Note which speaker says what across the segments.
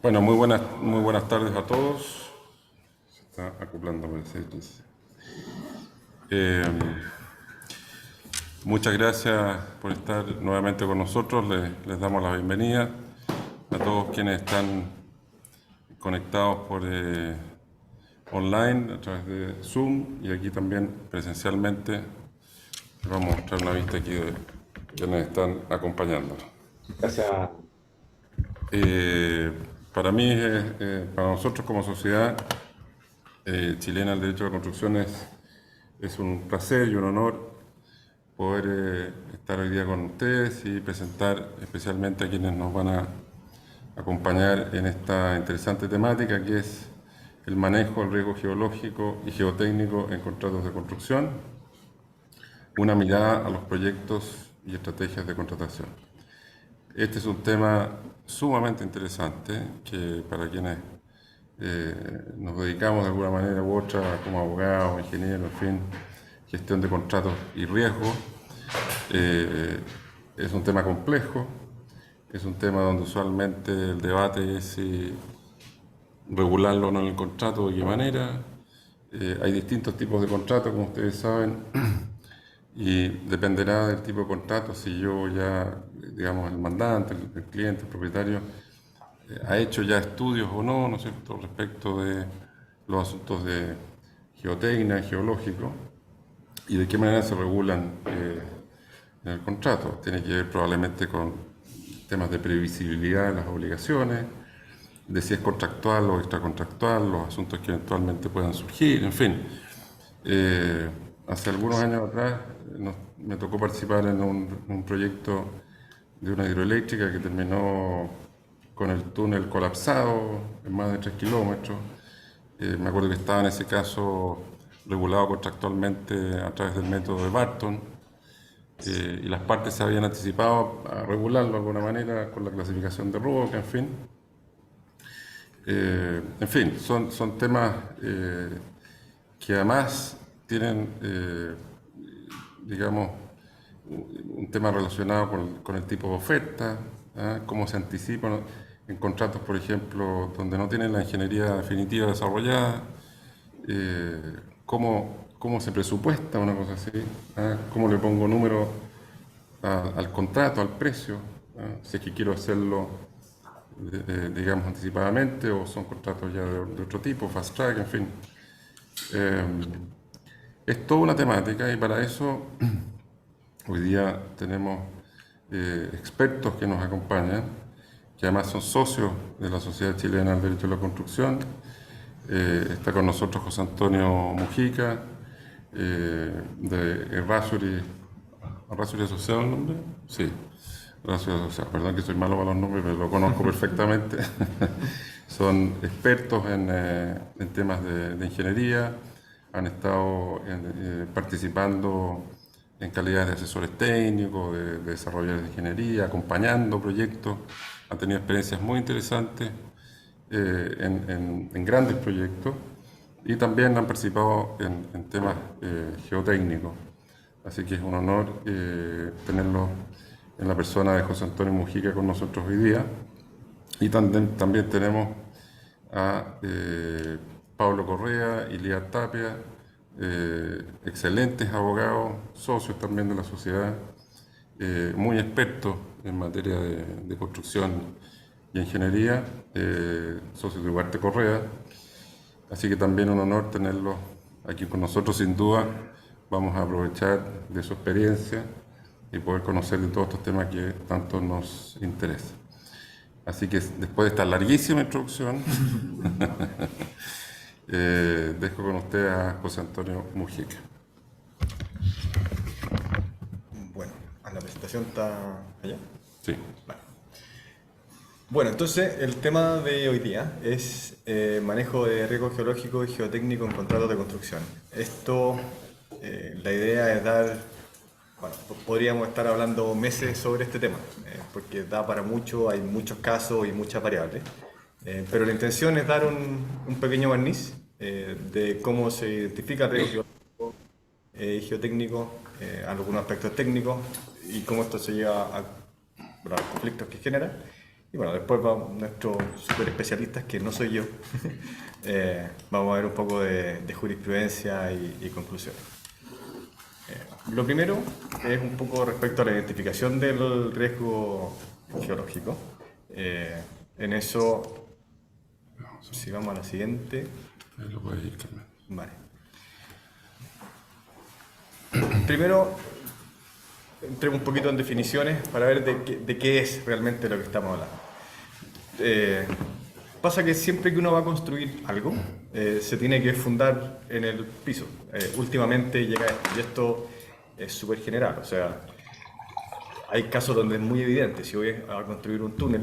Speaker 1: Bueno, muy buenas tardes a todos. Se está acoplando, parece. Eh, Muchas gracias por estar nuevamente con nosotros. Les damos la bienvenida a todos quienes están conectados por online a través de Zoom y aquí también presencialmente. Les vamos a mostrar una vista aquí de quienes están acompañándonos.
Speaker 2: Gracias.
Speaker 1: Eh, para mí, para nosotros como sociedad chilena del derecho a la construcción es un placer y un honor poder estar hoy día con ustedes y presentar especialmente a quienes nos van a acompañar en esta interesante temática que es el manejo del riesgo geológico y geotécnico en contratos de construcción, una mirada a los proyectos y estrategias de contratación. Este es un tema sumamente interesante que para quienes nos dedicamos de alguna manera u otra como abogados, ingenieros, en fin, gestión de contratos y riesgos. Es un tema complejo, es un tema donde usualmente el debate es si regularlo o no en el contrato, de qué manera. Hay distintos tipos de contratos, como ustedes saben, y dependerá del tipo de contrato, si yo ya, digamos, el mandante, el cliente, el propietario, ha hecho ya estudios o no, ¿no es cierto?, respecto de los asuntos de geotecnia, geológico, y de qué manera se regulan en el contrato. Tiene que ver probablemente con temas de previsibilidad de las obligaciones, de si es contractual o extracontractual, los asuntos que eventualmente puedan surgir, en fin. Eh, Hace algunos años atrás me tocó participar en un proyecto de una hidroeléctrica que terminó con el túnel colapsado en más de 3 kilómetros. Me acuerdo que estaba en ese caso regulado contractualmente a través del método de Barton, y las partes se habían anticipado a regularlo de alguna manera con la clasificación de roca, en fin, son temas que además tienen, digamos, un tema relacionado con el tipo de oferta, ¿ah? Cómo se anticipan en contratos, por ejemplo, donde no tienen la ingeniería definitiva desarrollada, cómo se presupuesta una cosa así, ¿ah? Cómo le pongo número al contrato, al precio, ¿ah? Si es que quiero hacerlo, digamos, anticipadamente o son contratos ya de otro tipo, fast track, en fin. Eh, es toda una temática y para eso hoy día tenemos expertos que nos acompañan, que además son socios de la Sociedad Chilena del Derecho a la Construcción. Está con nosotros José Antonio Mujica, de Errázuriz Asociado, ¿el nombre? Sí, Errázuriz Asociado. Perdón que soy malo para los nombres, pero lo conozco perfectamente. Son expertos en temas de ingeniería, han estado participando en calidad de asesores técnicos, de desarrolladores de ingeniería, acompañando proyectos, han tenido experiencias muy interesantes en grandes proyectos y también han participado en temas geotécnicos. Así que es un honor tenerlo en la persona de José Antonio Mujica con nosotros hoy día. Y también tenemos a Pablo Correa y Lía Tapia, excelentes abogados, socios también de la sociedad, muy expertos en materia de construcción y ingeniería, socios de Ugarte Correa. Así que también un honor tenerlos aquí con nosotros, sin duda. Vamos a aprovechar de su experiencia y poder conocer de todos estos temas que tanto nos interesan. Así que después de esta larguísima introducción, dejo con usted a José Antonio Mujica.
Speaker 2: Bueno, la presentación está allá.
Speaker 1: Sí.
Speaker 2: Vale. Bueno, entonces el tema de hoy día es manejo de riesgo geológico y geotécnico en contratos de construcción. Esto, la idea es dar, bueno, podríamos estar hablando meses sobre este tema, porque da para mucho, hay muchos casos y muchas variables. Pero la intención es dar un pequeño barniz de cómo se identifica el riesgo geológico y geotécnico, algunos aspectos técnicos y cómo esto se lleva a los conflictos que genera. Y bueno, después nuestros super especialistas, que no soy yo, vamos a ver un poco de jurisprudencia y conclusiones. Lo primero es un poco respecto a la identificación del riesgo geológico. En eso, si vamos a la siguiente.
Speaker 1: Ahí lo puedes ir cambiando.
Speaker 2: Vale. Primero, entremos un poquito en definiciones para ver de qué es realmente lo que estamos hablando. Pasa que siempre que uno va a construir algo, se tiene que fundar en el piso. Últimamente llega esto, y esto es súper general, o sea, hay casos donde es muy evidente. Si voy a construir un túnel,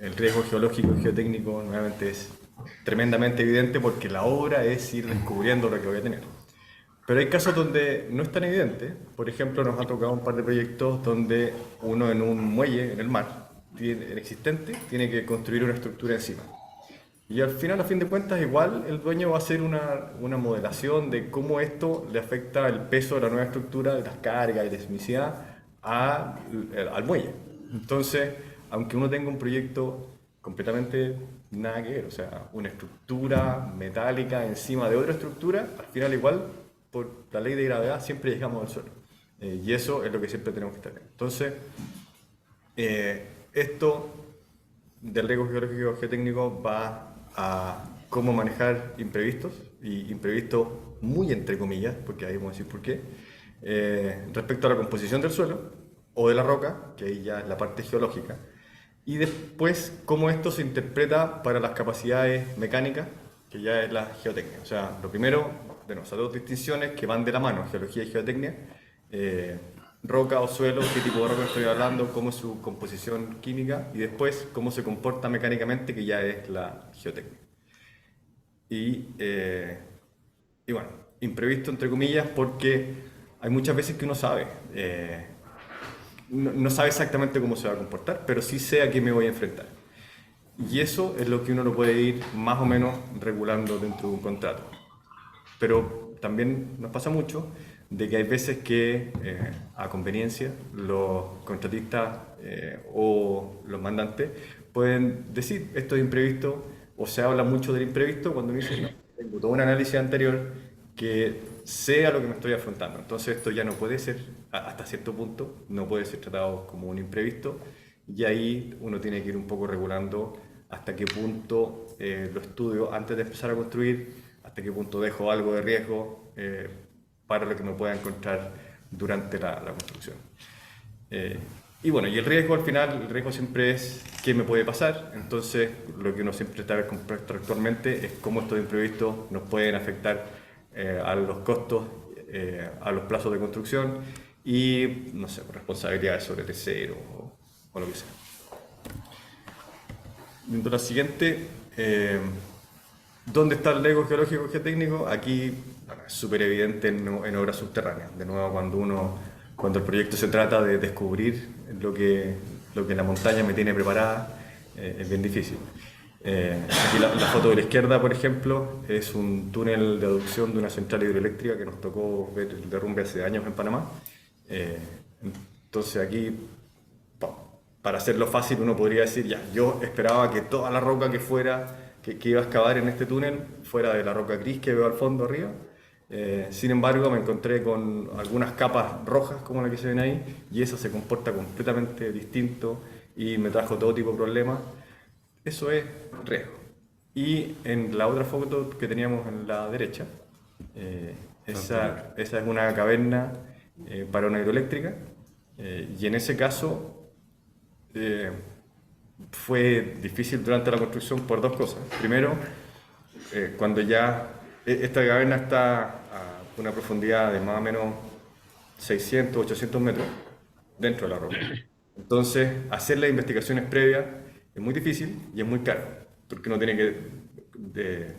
Speaker 2: el riesgo geológico y geotécnico nuevamente es tremendamente evidente porque la obra es ir descubriendo lo que voy a tener. Pero hay casos donde no es tan evidente. Por ejemplo, nos ha tocado un par de proyectos donde uno en un muelle en el mar, existente, tiene que construir una estructura encima. Y al final, a fin de cuentas, igual el dueño va a hacer una modelación de cómo esto le afecta el peso de la nueva estructura, de las cargas y la sismicidad al muelle. Entonces, aunque uno tenga un proyecto completamente nada que ver, o sea, una estructura metálica encima de otra estructura, al final igual, por la ley de gravedad, siempre llegamos al suelo. Y eso es lo que siempre tenemos que estar viendo. Entonces, esto del riesgo geológico geotécnico va a cómo manejar imprevistos, y imprevistos muy entre comillas, porque ahí vamos a decir por qué, respecto a la composición del suelo o de la roca, que ahí ya es la parte geológica, y después cómo esto se interpreta para las capacidades mecánicas, que ya es la geotecnia. O sea, lo primero, bueno, esas dos distinciones que van de la mano, geología y geotecnia, roca o suelo, qué tipo de roca estoy hablando, cómo es su composición química, y después cómo se comporta mecánicamente, que ya es la geotecnia. Y bueno, imprevisto entre comillas porque hay muchas veces que uno sabe, no sabe exactamente cómo se va a comportar, pero sí sé a qué me voy a enfrentar. Y eso es lo que uno lo puede ir más o menos regulando dentro de un contrato. Pero también nos pasa mucho de que hay veces que a conveniencia los contratistas o los mandantes pueden decir esto es imprevisto, o se habla mucho del imprevisto cuando uno dice no, tengo todo un análisis anterior que sea lo que me estoy afrontando. Entonces esto ya no puede ser, hasta cierto punto, no puede ser tratado como un imprevisto, y ahí uno tiene que ir un poco regulando hasta qué punto lo estudio antes de empezar a construir, hasta qué punto dejo algo de riesgo para lo que me pueda encontrar durante la construcción. Y bueno, y el riesgo al final, el riesgo siempre es qué me puede pasar. Entonces lo que uno siempre está actualmente es cómo estos imprevistos nos pueden afectar a los costos, a los plazos de construcción y, no sé, responsabilidades sobre terceros o lo que sea. Dentro de la siguiente, ¿dónde está el riesgo geológico geotécnico? Aquí bueno, es súper evidente en obras subterráneas. De nuevo, cuando el proyecto se trata de descubrir lo que la montaña me tiene preparada, es bien difícil. Aquí la foto de la izquierda, por ejemplo, es un túnel de aducción de una central hidroeléctrica que nos tocó ver el derrumbe hace años en Panamá. Entonces aquí, para hacerlo fácil, uno podría decir, ya, yo esperaba que toda la roca que iba a excavar en este túnel fuera de la roca gris que veo al fondo arriba. Sin embargo, me encontré con algunas capas rojas como la que se ven ahí, y eso se comporta completamente distinto y me trajo todo tipo de problemas. Eso es riesgo. Y en la otra foto que teníamos en la derecha, esa es una caverna para una hidroeléctrica, y en ese caso fue difícil durante la construcción por dos cosas. Primero, cuando ya esta caverna está a una profundidad de más o menos 600, 800 metros dentro de la roca. Entonces, hacer las investigaciones previas es muy difícil y es muy caro, porque uno tiene que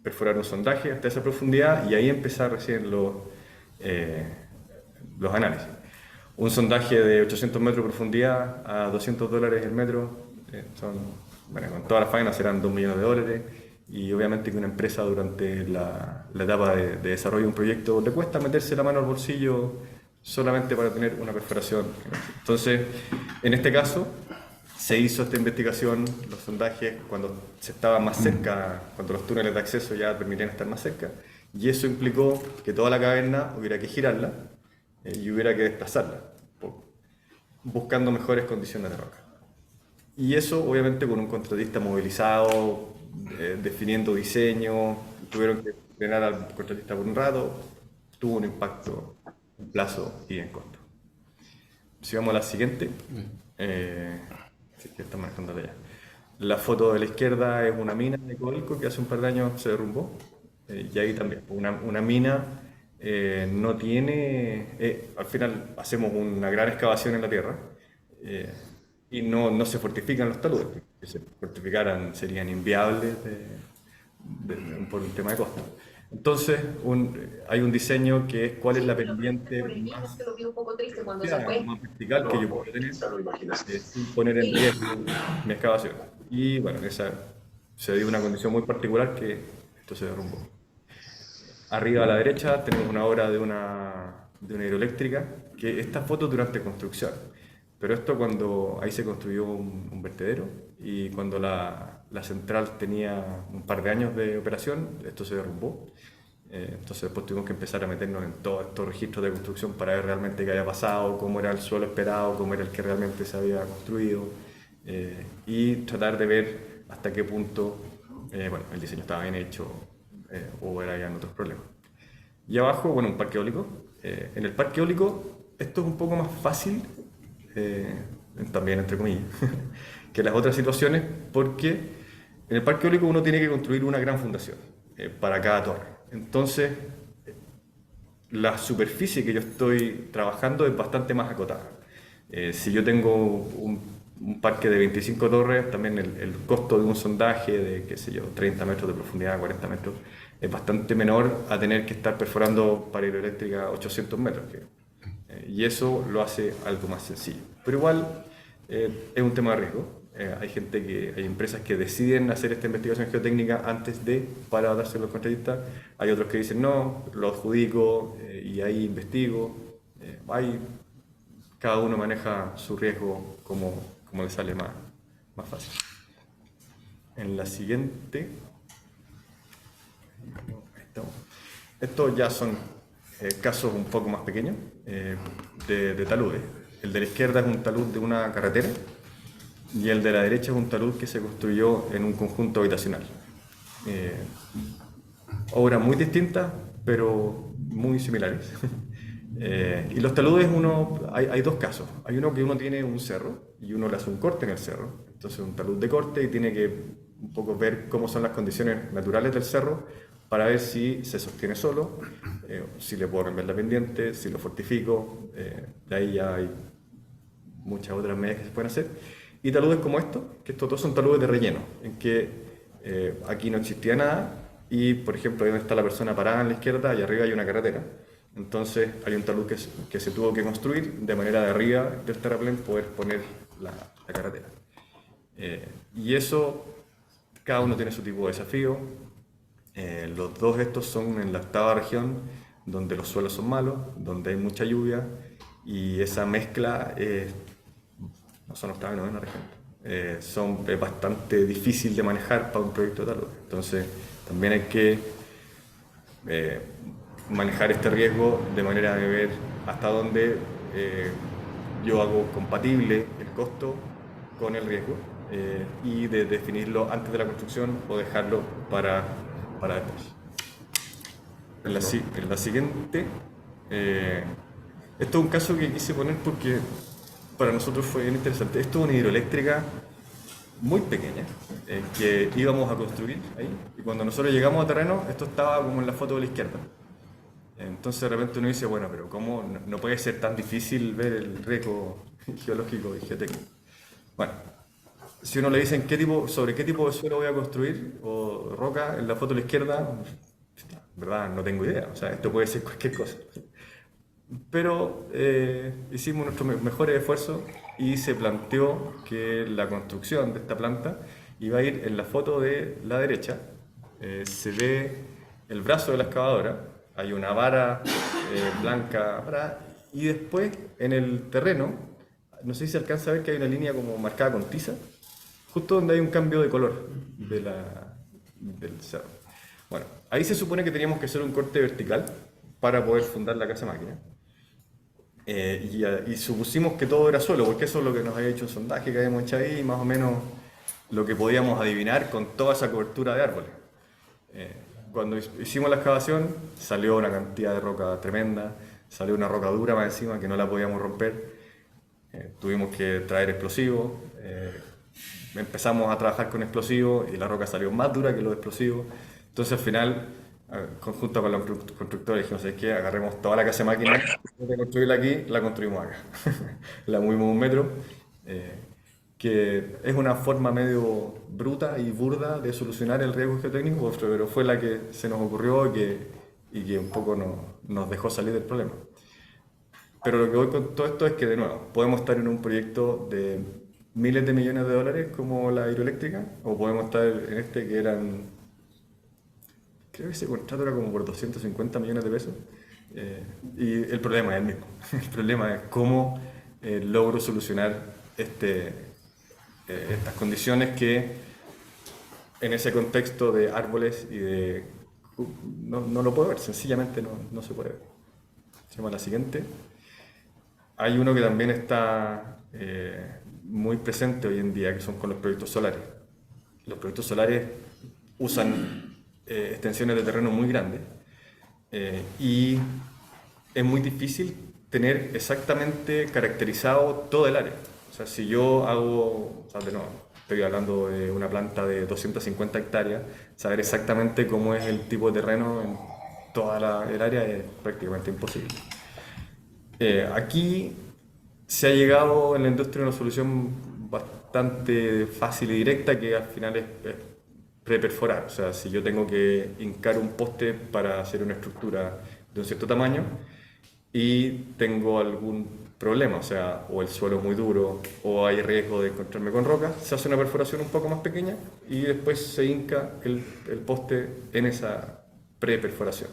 Speaker 2: perforar un sondaje hasta esa profundidad y ahí empezar recién los análisis. Un sondaje de 800 metros de profundidad a $200 el metro, bueno, con todas las faenas serán $2 millones, y obviamente que una empresa durante la etapa de desarrollo de un proyecto le cuesta meterse la mano al bolsillo solamente para tener una perforación. Entonces, en este caso, Se hizo esta investigación, los sondajes, cuando se estaba más cerca, cuando los túneles de acceso ya permitían estar más cerca, y eso implicó que toda la caverna hubiera que girarla y hubiera que desplazarla, buscando mejores condiciones de roca. Y eso, obviamente, con un contratista movilizado, definiendo diseño, tuvieron que frenar al contratista por un rato, tuvo un impacto en plazo y en costo. Si vamos a la siguiente, sí, que está manejándola ya. La foto de la izquierda es una mina de Codelco que hace un par de años se derrumbó, y ahí también, una mina no tiene, al final hacemos una gran excavación en la tierra, y no se fortifican los taludes, porque si se fortificaran serían inviables por un tema de costo. Entonces, hay un diseño que es cuál es la pendiente más, más vertical que yo puedo tener sin poner en riesgo mi excavación. Y bueno, se dio una condición muy particular que esto se derrumbó. Arriba a la derecha tenemos una obra de una hidroeléctrica, que esta foto durante construcción. Pero esto cuando ahí se construyó un vertedero y cuando la central tenía un par de años de operación, esto se derrumbó. Entonces después tuvimos que empezar a meternos en todos estos registros de construcción para ver realmente qué había pasado, cómo era el suelo esperado, cómo era el que realmente se había construido, y tratar de ver hasta qué punto el diseño estaba bien hecho o habían otros problemas. Y abajo, bueno, un parque eólico. En el parque eólico esto es un poco más fácil, también entre comillas, que las otras situaciones, porque en el parque eólico uno tiene que construir una gran fundación para cada torre. Entonces, la superficie que yo estoy trabajando es bastante más acotada. Si yo tengo un parque de 25 torres, también el costo de un sondaje de, qué sé yo, 30 metros de profundidad, 40 metros, es bastante menor a tener que estar perforando para hidroeléctrica 800 metros. Y eso lo hace algo más sencillo. Pero igual es un tema de riesgo. Hay empresas que deciden hacer esta investigación geotécnica antes para dárselo al contratista. Hay otros que dicen no, lo adjudico y ahí investigo. Cada uno maneja su riesgo como le sale más fácil. En la siguiente, estos ya son casos un poco más pequeños de taludes. El de la izquierda es un talud de una carretera y el de la derecha es un talud que se construyó en un conjunto habitacional. Obras muy distintas, pero muy similares. Y los taludes, hay dos casos. Hay uno que uno tiene un cerro y uno le hace un corte en el cerro. Entonces un talud de corte y tiene que un poco ver cómo son las condiciones naturales del cerro para ver si se sostiene solo, si le puedo cambiar la pendiente, si lo fortifico. De ahí ya hay muchas otras medidas que se pueden hacer. Y taludes como estos, que estos dos son taludes de relleno, en que aquí no existía nada y, por ejemplo, ahí donde está la persona parada en la izquierda, y arriba hay una carretera. Entonces hay un talud que se tuvo que construir de manera de arriba del terraplén poder poner la carretera. Y eso, cada uno tiene su tipo de desafío. Los dos estos son en la octava región, donde los suelos son malos, donde hay mucha lluvia, y esa mezcla no son octava y novena región. Es bastante difícil de manejar para un proyecto de talud. Entonces también hay que manejar este riesgo de manera de ver hasta dónde yo hago compatible el costo con el riesgo, y de definirlo antes de la construcción o dejarlo para después. En la siguiente, esto es un caso que quise poner porque para nosotros fue bien interesante. Esto es una hidroeléctrica muy pequeña que íbamos a construir ahí, y cuando nosotros llegamos a terreno, esto estaba como en la foto de la izquierda. Entonces de repente uno dice, bueno, pero ¿cómo no puede ser tan difícil ver el riesgo geológico y geotécnico? Bueno, si uno le dice sobre qué tipo de suelo voy a construir o roca en la foto de la izquierda, verdad no tengo idea. O sea, esto puede ser cualquier cosa. Pero hicimos nuestros mejores esfuerzos y se planteó que la construcción de esta planta iba a ir en la foto de la derecha. Se ve el brazo de la excavadora, hay una vara blanca, y después en el terreno no sé si se alcanza a ver que hay una línea como marcada con tiza, justo donde hay un cambio de color del cerro. Bueno, ahí se supone que teníamos que hacer un corte vertical para poder fundar la casa máquina. Y supusimos que todo era suelo, porque eso es lo que nos había hecho un sondaje que habíamos hecho ahí, más o menos lo que podíamos adivinar con toda esa cobertura de árboles. Cuando hicimos la excavación, salió una cantidad de roca tremenda, salió una roca dura más encima que no la podíamos romper. Tuvimos que traer explosivos, empezamos a trabajar con explosivos y la roca salió más dura que los explosivos. Entonces al final, junto con los constructores, dijimos, ¿sabes qué? Agarremos toda la casa de máquinas, en vez de construirla aquí, la construimos acá. La movimos 1 metro, que es una forma medio bruta y burda de solucionar el riesgo geotécnico, pero fue la que se nos ocurrió y que un poco nos dejó salir del problema. Pero lo que voy con todo esto es que, de nuevo, podemos estar en un proyecto de miles de millones de dólares como la hidroeléctrica, o podemos estar en este que creo que ese contrato era como por 250 millones de pesos. Y el problema es el mismo. El problema es cómo logro solucionar estas condiciones que en ese contexto de árboles y de... No lo puedo ver, sencillamente no se puede ver. Se llama la siguiente. Hay uno que también está muy presente hoy en día, que son con los proyectos solares. Los proyectos solares usan extensiones de terreno muy grandes y es muy difícil tener exactamente caracterizado todo el área. O sea, si yo hago, o sea, estoy hablando de una planta de 250 hectáreas, saber exactamente cómo es el tipo de terreno en toda el área es prácticamente imposible. Aquí se ha llegado en la industria a una solución bastante fácil y directa que al final es preperforar. O sea, si yo tengo que hincar un poste para hacer una estructura de un cierto tamaño y tengo algún problema, o sea, o el suelo es muy duro o hay riesgo de encontrarme con rocas, se hace una perforación un poco más pequeña y después se hinca el poste en esa preperforación.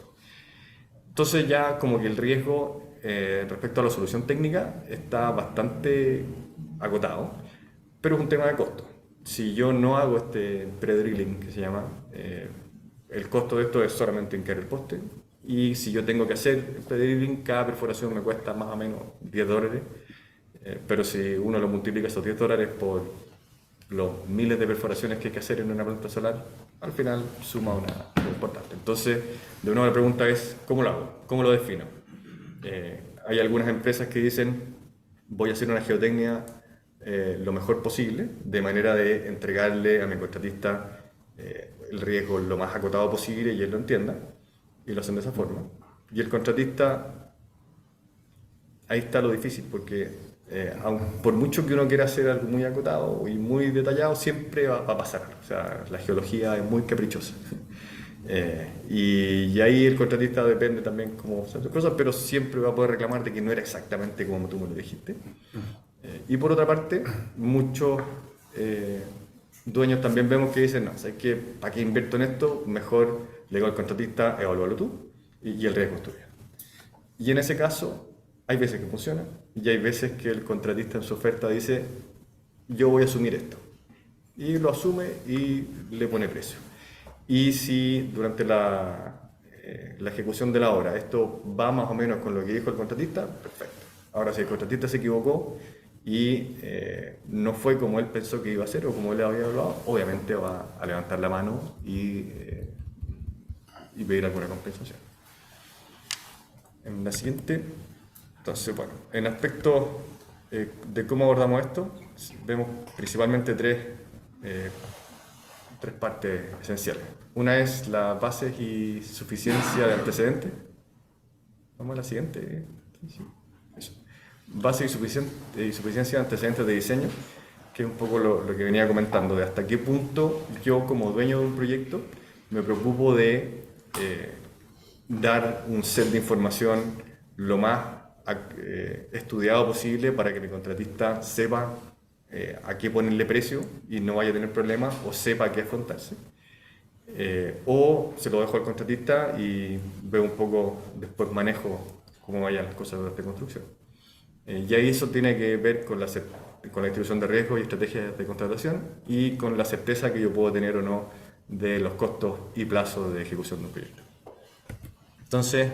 Speaker 2: Entonces ya como que el riesgo respecto a la solución técnica está bastante agotado, pero es un tema de costo. Si yo no hago este pre-drilling que se llama, el costo de esto es solamente hincar el poste, y si yo tengo que hacer el pre-drilling, cada perforación me cuesta más o menos $10, pero si uno lo multiplica esos $10 por los miles de perforaciones que hay que hacer en una planta solar, al final suma una importante. Entonces, de nuevo la pregunta es, ¿cómo lo hago? ¿Cómo lo defino? Hay algunas empresas que dicen, voy a hacer una geotecnia lo mejor posible, de manera de entregarle a mi contratista el riesgo lo más acotado posible y él lo entienda, y lo hacen de esa forma. Y el contratista, ahí está lo difícil, porque por mucho que uno quiera hacer algo muy acotado y muy detallado, siempre va a pasar. O sea, la geología es muy caprichosa. Y ahí el contratista depende también cómo hacer las cosas, pero siempre va a poder reclamar de que no era exactamente como tú me lo dijiste. Y por otra parte, muchos dueños también vemos que dicen, no, ¿sabes qué? ¿Para qué invierto en esto? Mejor le digo al contratista, evalúalo tú y el riesgo es tuyo. Y en ese caso, hay veces que funciona y hay veces que el contratista en su oferta dice, yo voy a asumir esto. Y lo asume y le pone precio. Y si durante la ejecución de la obra esto va más o menos con lo que dijo el contratista, perfecto. Ahora, si el contratista se equivocó y no fue como él pensó que iba a ser o como él había hablado, obviamente va a levantar la mano y pedir alguna compensación. En la siguiente, entonces, bueno, en aspectos de cómo abordamos esto, vemos principalmente tres partes esenciales. Una es la base y suficiencia de antecedentes. Vamos a la siguiente. Sí, eso. Base y suficiencia de antecedentes de diseño, que es un poco lo que venía comentando, de hasta qué punto yo como dueño de un proyecto me preocupo de dar un set de información lo más estudiado posible para que mi contratista sepa a qué ponerle precio y no vaya a tener problemas o sepa a qué afrontarse. O se lo dejo al contratista y veo un poco, después manejo cómo vayan las cosas de construcción. Y ahí eso tiene que ver con con la distribución de riesgos y estrategias de contratación y con la certeza que yo puedo tener o no de los costos y plazos de ejecución de un proyecto. Entonces,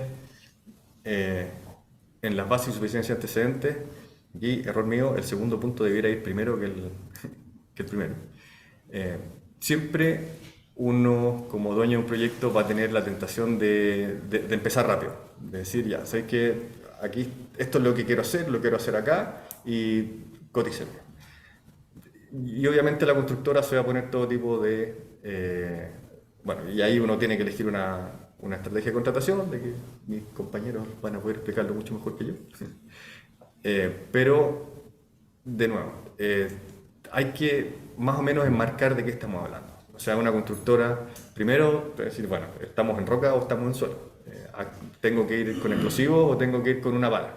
Speaker 2: en las bases de insuficiencia de antecedentes, y error mío, el segundo punto debiera ir primero que que el primero. Siempre uno, como dueño de un proyecto, va a tener la tentación de empezar rápido, de decir, ya, sé que aquí esto es lo que quiero hacer, lo quiero hacer acá y cotícenme. Y obviamente la constructora se va a poner todo tipo bueno, y ahí uno tiene que elegir una estrategia de contratación, de que mis compañeros van a poder explicarlo mucho mejor que yo. Pero, de nuevo, hay que más o menos enmarcar de qué estamos hablando. O sea, una constructora, primero, decir, bueno, ¿estamos en roca o estamos en suelo? ¿Tengo que ir con explosivos o tengo que ir con una bala?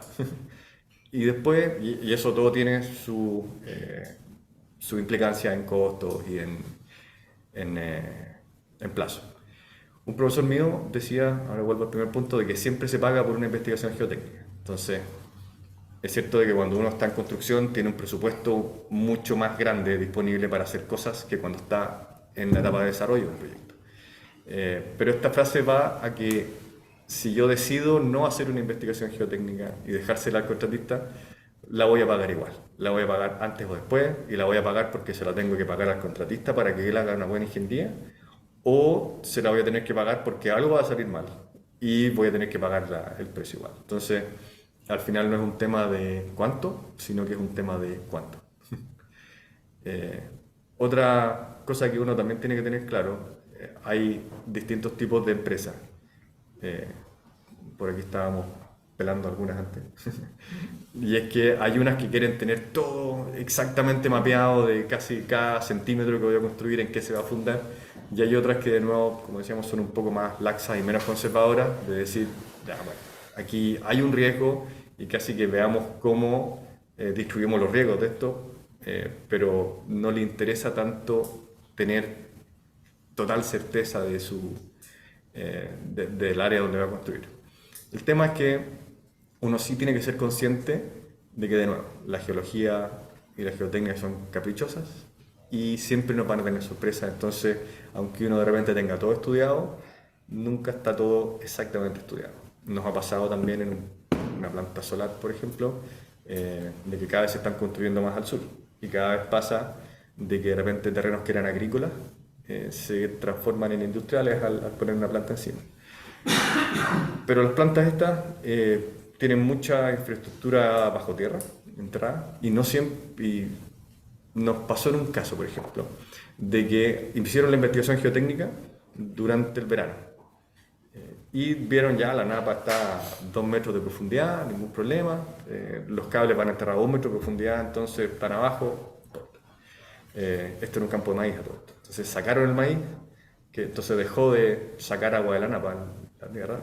Speaker 2: Y después, y eso todo tiene su implicancia en costos y en plazo. Un profesor mío decía, ahora vuelvo al primer punto, de que siempre se paga por una investigación geotécnica. Entonces, es cierto de que cuando uno está en construcción tiene un presupuesto mucho más grande disponible para hacer cosas que cuando está en la etapa de desarrollo de un proyecto. Pero esta frase va a que si yo decido no hacer una investigación geotécnica y dejársela al contratista, la voy a pagar igual. La voy a pagar antes o después y la voy a pagar porque se la tengo que pagar al contratista para que él haga una buena ingeniería, o se la voy a tener que pagar porque algo va a salir mal y voy a tener que pagar el precio igual. Entonces, al final no es un tema de cuánto, sino que es un tema de cuánto. Otra cosa que uno también tiene que tener claro, hay distintos tipos de empresas. Por aquí estábamos pelando algunas antes. Y es que hay unas que quieren tener todo exactamente mapeado de casi cada centímetro que voy a construir, en qué se va a fundar. Y hay otras que, de nuevo, como decíamos, son un poco más laxas y menos conservadoras, de decir, ya, bueno, aquí hay un riesgo y casi que veamos cómo distribuimos los riesgos de esto, pero no le interesa tanto tener total certeza del área donde va a construir. El tema es que uno sí tiene que ser consciente de que, de nuevo, la geología y la geotecnia son caprichosas y siempre nos van a tener sorpresas. Entonces, aunque uno de repente tenga todo estudiado, nunca está todo exactamente estudiado. Nos ha pasado también en una planta solar, por ejemplo, de que cada vez se están construyendo más al sur y cada vez pasa de que de repente terrenos que eran agrícolas se transforman en industriales al poner una planta encima. Pero las plantas estas tienen mucha infraestructura bajo tierra, enterrada, y no siempre... Y nos pasó en un caso, por ejemplo, de que hicieron la investigación geotécnica durante el verano y vieron ya la napa está a 2 metros de profundidad, ningún problema, los cables van a enterrar a 2 metros de profundidad, entonces están abajo. Esto era un campo de maíz a todo esto. Entonces sacaron el maíz, que entonces dejó de sacar agua de la napa en la tierra,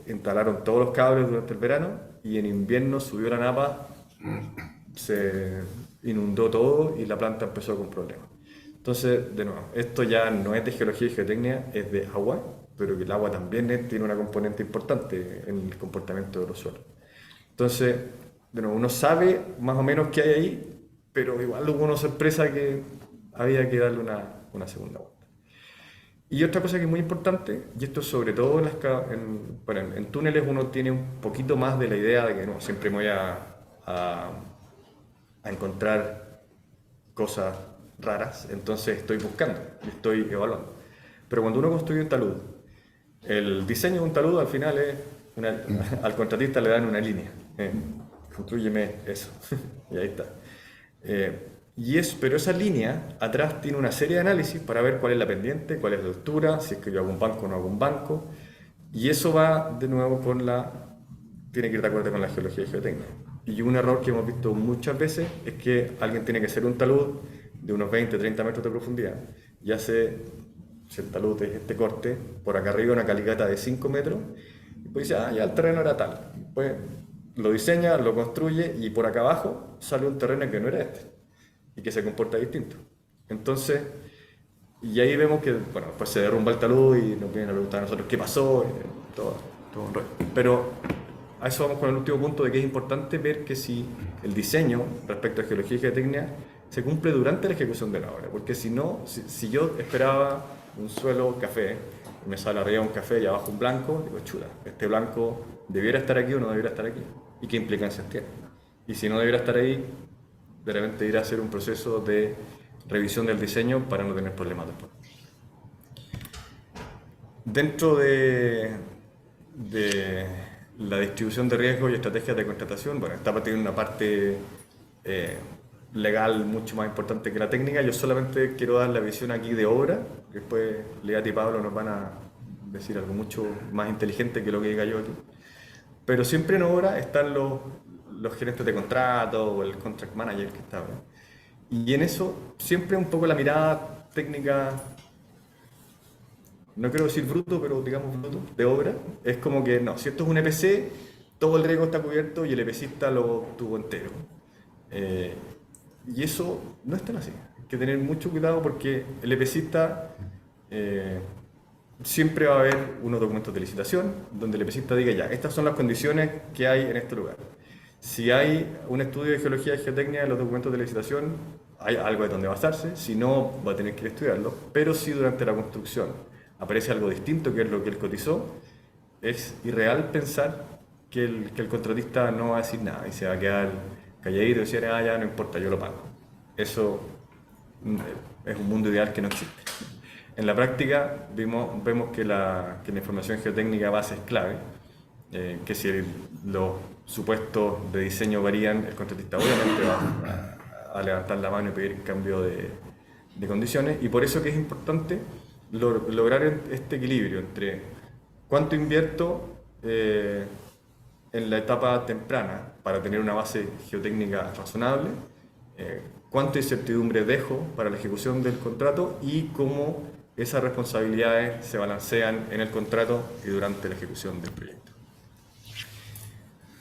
Speaker 2: instalaron todos los cables durante el verano y en invierno subió la napa, se inundó todo y la planta empezó con problemas. Entonces, de nuevo, esto ya no es de geología y geotecnia, es de agua, pero que el agua también tiene una componente importante en el comportamiento de los suelos. Entonces, de nuevo, uno sabe más o menos qué hay ahí, pero igual hubo una sorpresa que había que darle una segunda vuelta. Y otra cosa que es muy importante, y esto sobre todo en túneles uno tiene un poquito más de la idea de que no, siempre me voy a encontrar cosas raras, entonces estoy buscando, estoy evaluando. Pero cuando uno construye un talud, el diseño de un talud al final es, al contratista le dan una línea, construyeme eso, y ahí está. Pero esa línea atrás tiene una serie de análisis para ver cuál es la pendiente, cuál es la altura, si es que yo hago un banco o no hago un banco, y eso va de nuevo tiene que ir de acuerdo con la geología y geotecnia. Y un error que hemos visto muchas veces es que alguien tiene que hacer un talud de unos 20-30 metros de profundidad y hace, si el talud es este corte, por acá arriba una calicata de 5 metros, y pues dice, ya el terreno era tal. Pues lo diseña, lo construye y por acá abajo sale un terreno que no era este y que se comporta distinto. Entonces, y ahí vemos que, bueno, pues se derrumba el talud y nos vienen a preguntar a nosotros qué pasó, todo un rollo. Pero a eso vamos con el último punto de que es importante ver que si el diseño respecto a geología y geotecnia se cumple durante la ejecución de la obra, porque si no, si yo esperaba un suelo café, y me sale arriba un café y abajo un blanco, digo, chuta, este blanco debiera estar aquí o no debiera estar aquí, y qué implicancias tiene. Y si no debiera estar ahí, de repente ir a hacer un proceso de revisión del diseño para no tener problemas después. Dentro de la distribución de riesgos y estrategias de contratación, bueno, esta parte tiene una parte legal mucho más importante que la técnica. Yo solamente quiero dar la visión aquí de obra, que después Leat y Pablo nos van a decir algo mucho más inteligente que lo que diga yo aquí. Pero siempre en obra están los gerentes de contrato o el contract manager que está, ¿no? Y en eso siempre un poco la mirada técnica, no quiero decir bruto, pero digamos bruto, de obra, es como que no, si esto es un EPC, todo el riesgo está cubierto y el EPCista lo tuvo entero. Y eso no es tan así. Hay que tener mucho cuidado porque el EPCista siempre va a haber unos documentos de licitación donde el EPCista diga ya, estas son las condiciones que hay en este lugar. Si hay un estudio de geología y geotecnia en los documentos de licitación, hay algo de donde basarse, si no, va a tener que ir a estudiarlo, pero si durante la construcción aparece algo distinto que es lo que él cotizó, es irreal pensar que el contratista no va a decir nada y se va a quedar calladito y decir, ya no importa, yo lo pago. Eso es un mundo ideal que no existe. En la práctica vemos que la información geotécnica base es clave, que si los supuestos de diseño varían, el contratista obviamente va a levantar la mano y pedir cambio de condiciones, y por eso que es importante lograr este equilibrio entre cuánto invierto en la etapa temprana para tener una base geotécnica razonable, cuánta incertidumbre dejo para la ejecución del contrato y cómo esas responsabilidades se balancean en el contrato y durante la ejecución del proyecto.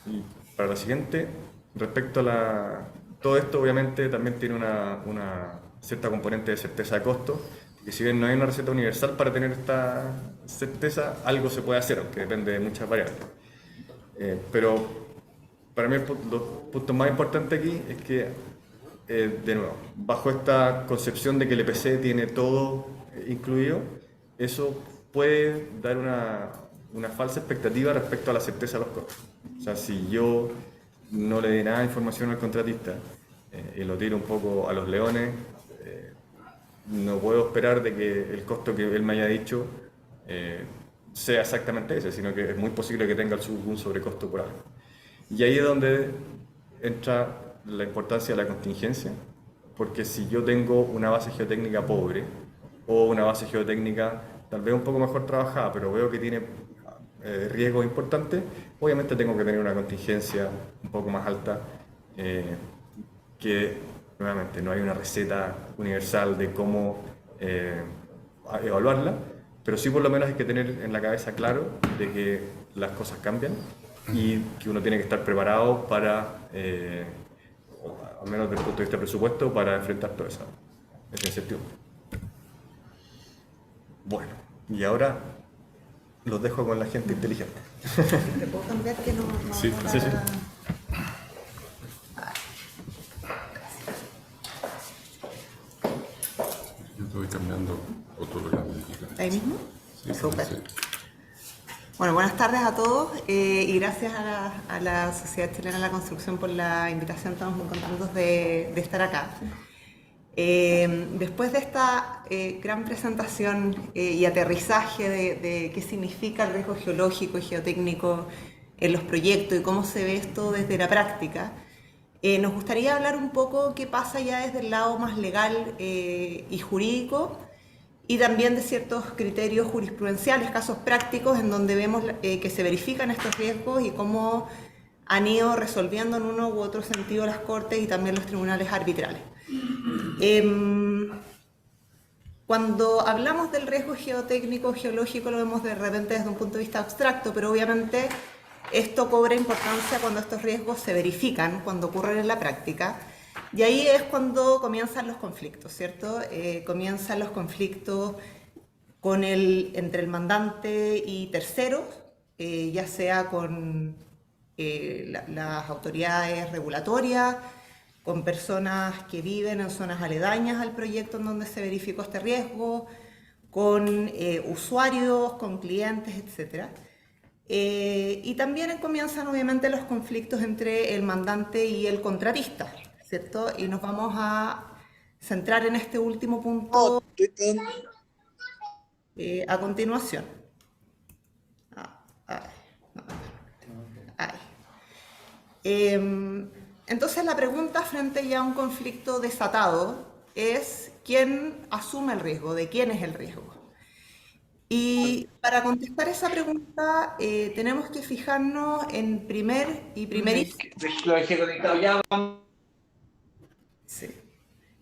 Speaker 2: Y para la siguiente, respecto a todo esto obviamente también tiene una cierta componente de certeza de costo, que si bien no hay una receta universal para tener esta certeza, algo se puede hacer, aunque depende de muchas variables. Pero para mí los puntos más importantes aquí es que, de nuevo, bajo esta concepción de que el EPC tiene todo incluido, eso puede dar una falsa expectativa respecto a la certeza de los costos. O sea, si yo no le doy nada de información al contratista y lo tiro un poco a los leones, no puedo esperar de que el costo que él me haya dicho sea exactamente ese, sino que es muy posible que tenga un sobrecosto por algo. Y ahí es donde entra la importancia de la contingencia, porque si yo tengo una base geotécnica pobre o una base geotécnica tal vez un poco mejor trabajada, pero veo que tiene riesgos importantes, obviamente tengo que tener una contingencia un poco más alta, que nuevamente no hay una receta universal de cómo evaluarla, pero sí por lo menos hay que tener en la cabeza claro de que las cosas cambian y que uno tiene que estar preparado para, al menos desde el punto de vista de presupuesto, para enfrentar toda esa incertidumbre. Bueno, y ahora los dejo con la gente inteligente.
Speaker 3: ¿Te puedo cambiar que no
Speaker 1: Sí,
Speaker 2: sí.
Speaker 1: Yo te voy cambiando otro programa.
Speaker 3: ¿Ahí mismo?
Speaker 1: Sí,
Speaker 3: Súper.
Speaker 1: sí.
Speaker 3: Bueno, buenas tardes a todos y gracias a la Sociedad Chilena de la Construcción por la invitación. Estamos muy contentos de estar acá. Después de esta gran presentación y aterrizaje de qué significa el riesgo geológico y geotécnico en los proyectos y cómo se ve esto desde la práctica, nos gustaría hablar un poco qué pasa ya desde el lado más legal y jurídico, y también de ciertos criterios jurisprudenciales, casos prácticos en donde vemos que se verifican estos riesgos y cómo han ido resolviendo en uno u otro sentido las cortes y también los tribunales arbitrales. Cuando hablamos del riesgo geotécnico, geológico, lo vemos de repente desde un punto de vista abstracto, pero obviamente esto cobra importancia cuando estos riesgos se verifican, cuando ocurren en la práctica. Y ahí es cuando comienzan los conflictos, ¿cierto? Comienzan los conflictos entre el mandante y terceros, ya sea con las autoridades regulatorias, con personas que viven en zonas aledañas al proyecto en donde se verificó este riesgo, con usuarios, con clientes, etc. Y también comienzan obviamente los conflictos entre el mandante y el contratista, ¿cierto? Y nos vamos a centrar en este último punto a continuación. Entonces la pregunta frente ya a un conflicto desatado es ¿quién asume el riesgo? ¿De quién es el riesgo? Y para contestar esa pregunta tenemos que fijarnos en primerísimo. Sí.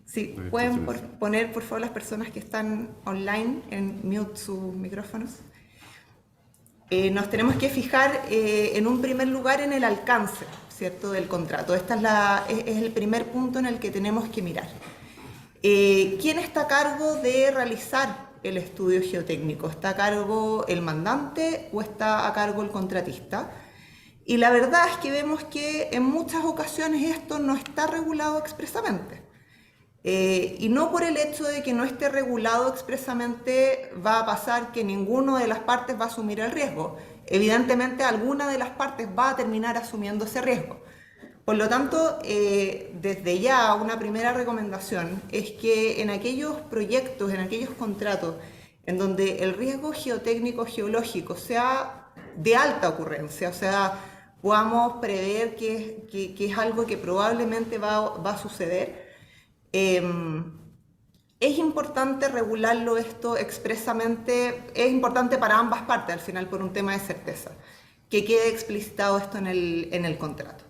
Speaker 3: Sí, pueden poner por favor las personas que están online en mute sus micrófonos. Nos tenemos que fijar en un primer lugar en el alcance, ¿cierto?, del contrato. Este es el primer punto en el que tenemos que mirar. ¿Quién está a cargo de realizar el estudio geotécnico? ¿Está a cargo el mandante o está a cargo el contratista? Y la verdad es que vemos que en muchas ocasiones esto no está regulado expresamente. Y no por el hecho de que no esté regulado expresamente va a pasar que ninguna de las partes va a asumir el riesgo. Evidentemente alguna de las partes va a terminar asumiendo ese riesgo. Por lo tanto, desde ya una primera recomendación es que en aquellos proyectos, en aquellos contratos en donde el riesgo geotécnico geológico sea de alta ocurrencia, o sea, podamos prever que es algo que probablemente va a suceder, es importante regularlo esto expresamente, es importante para ambas partes al final por un tema de certeza, que quede explicitado esto en el contrato.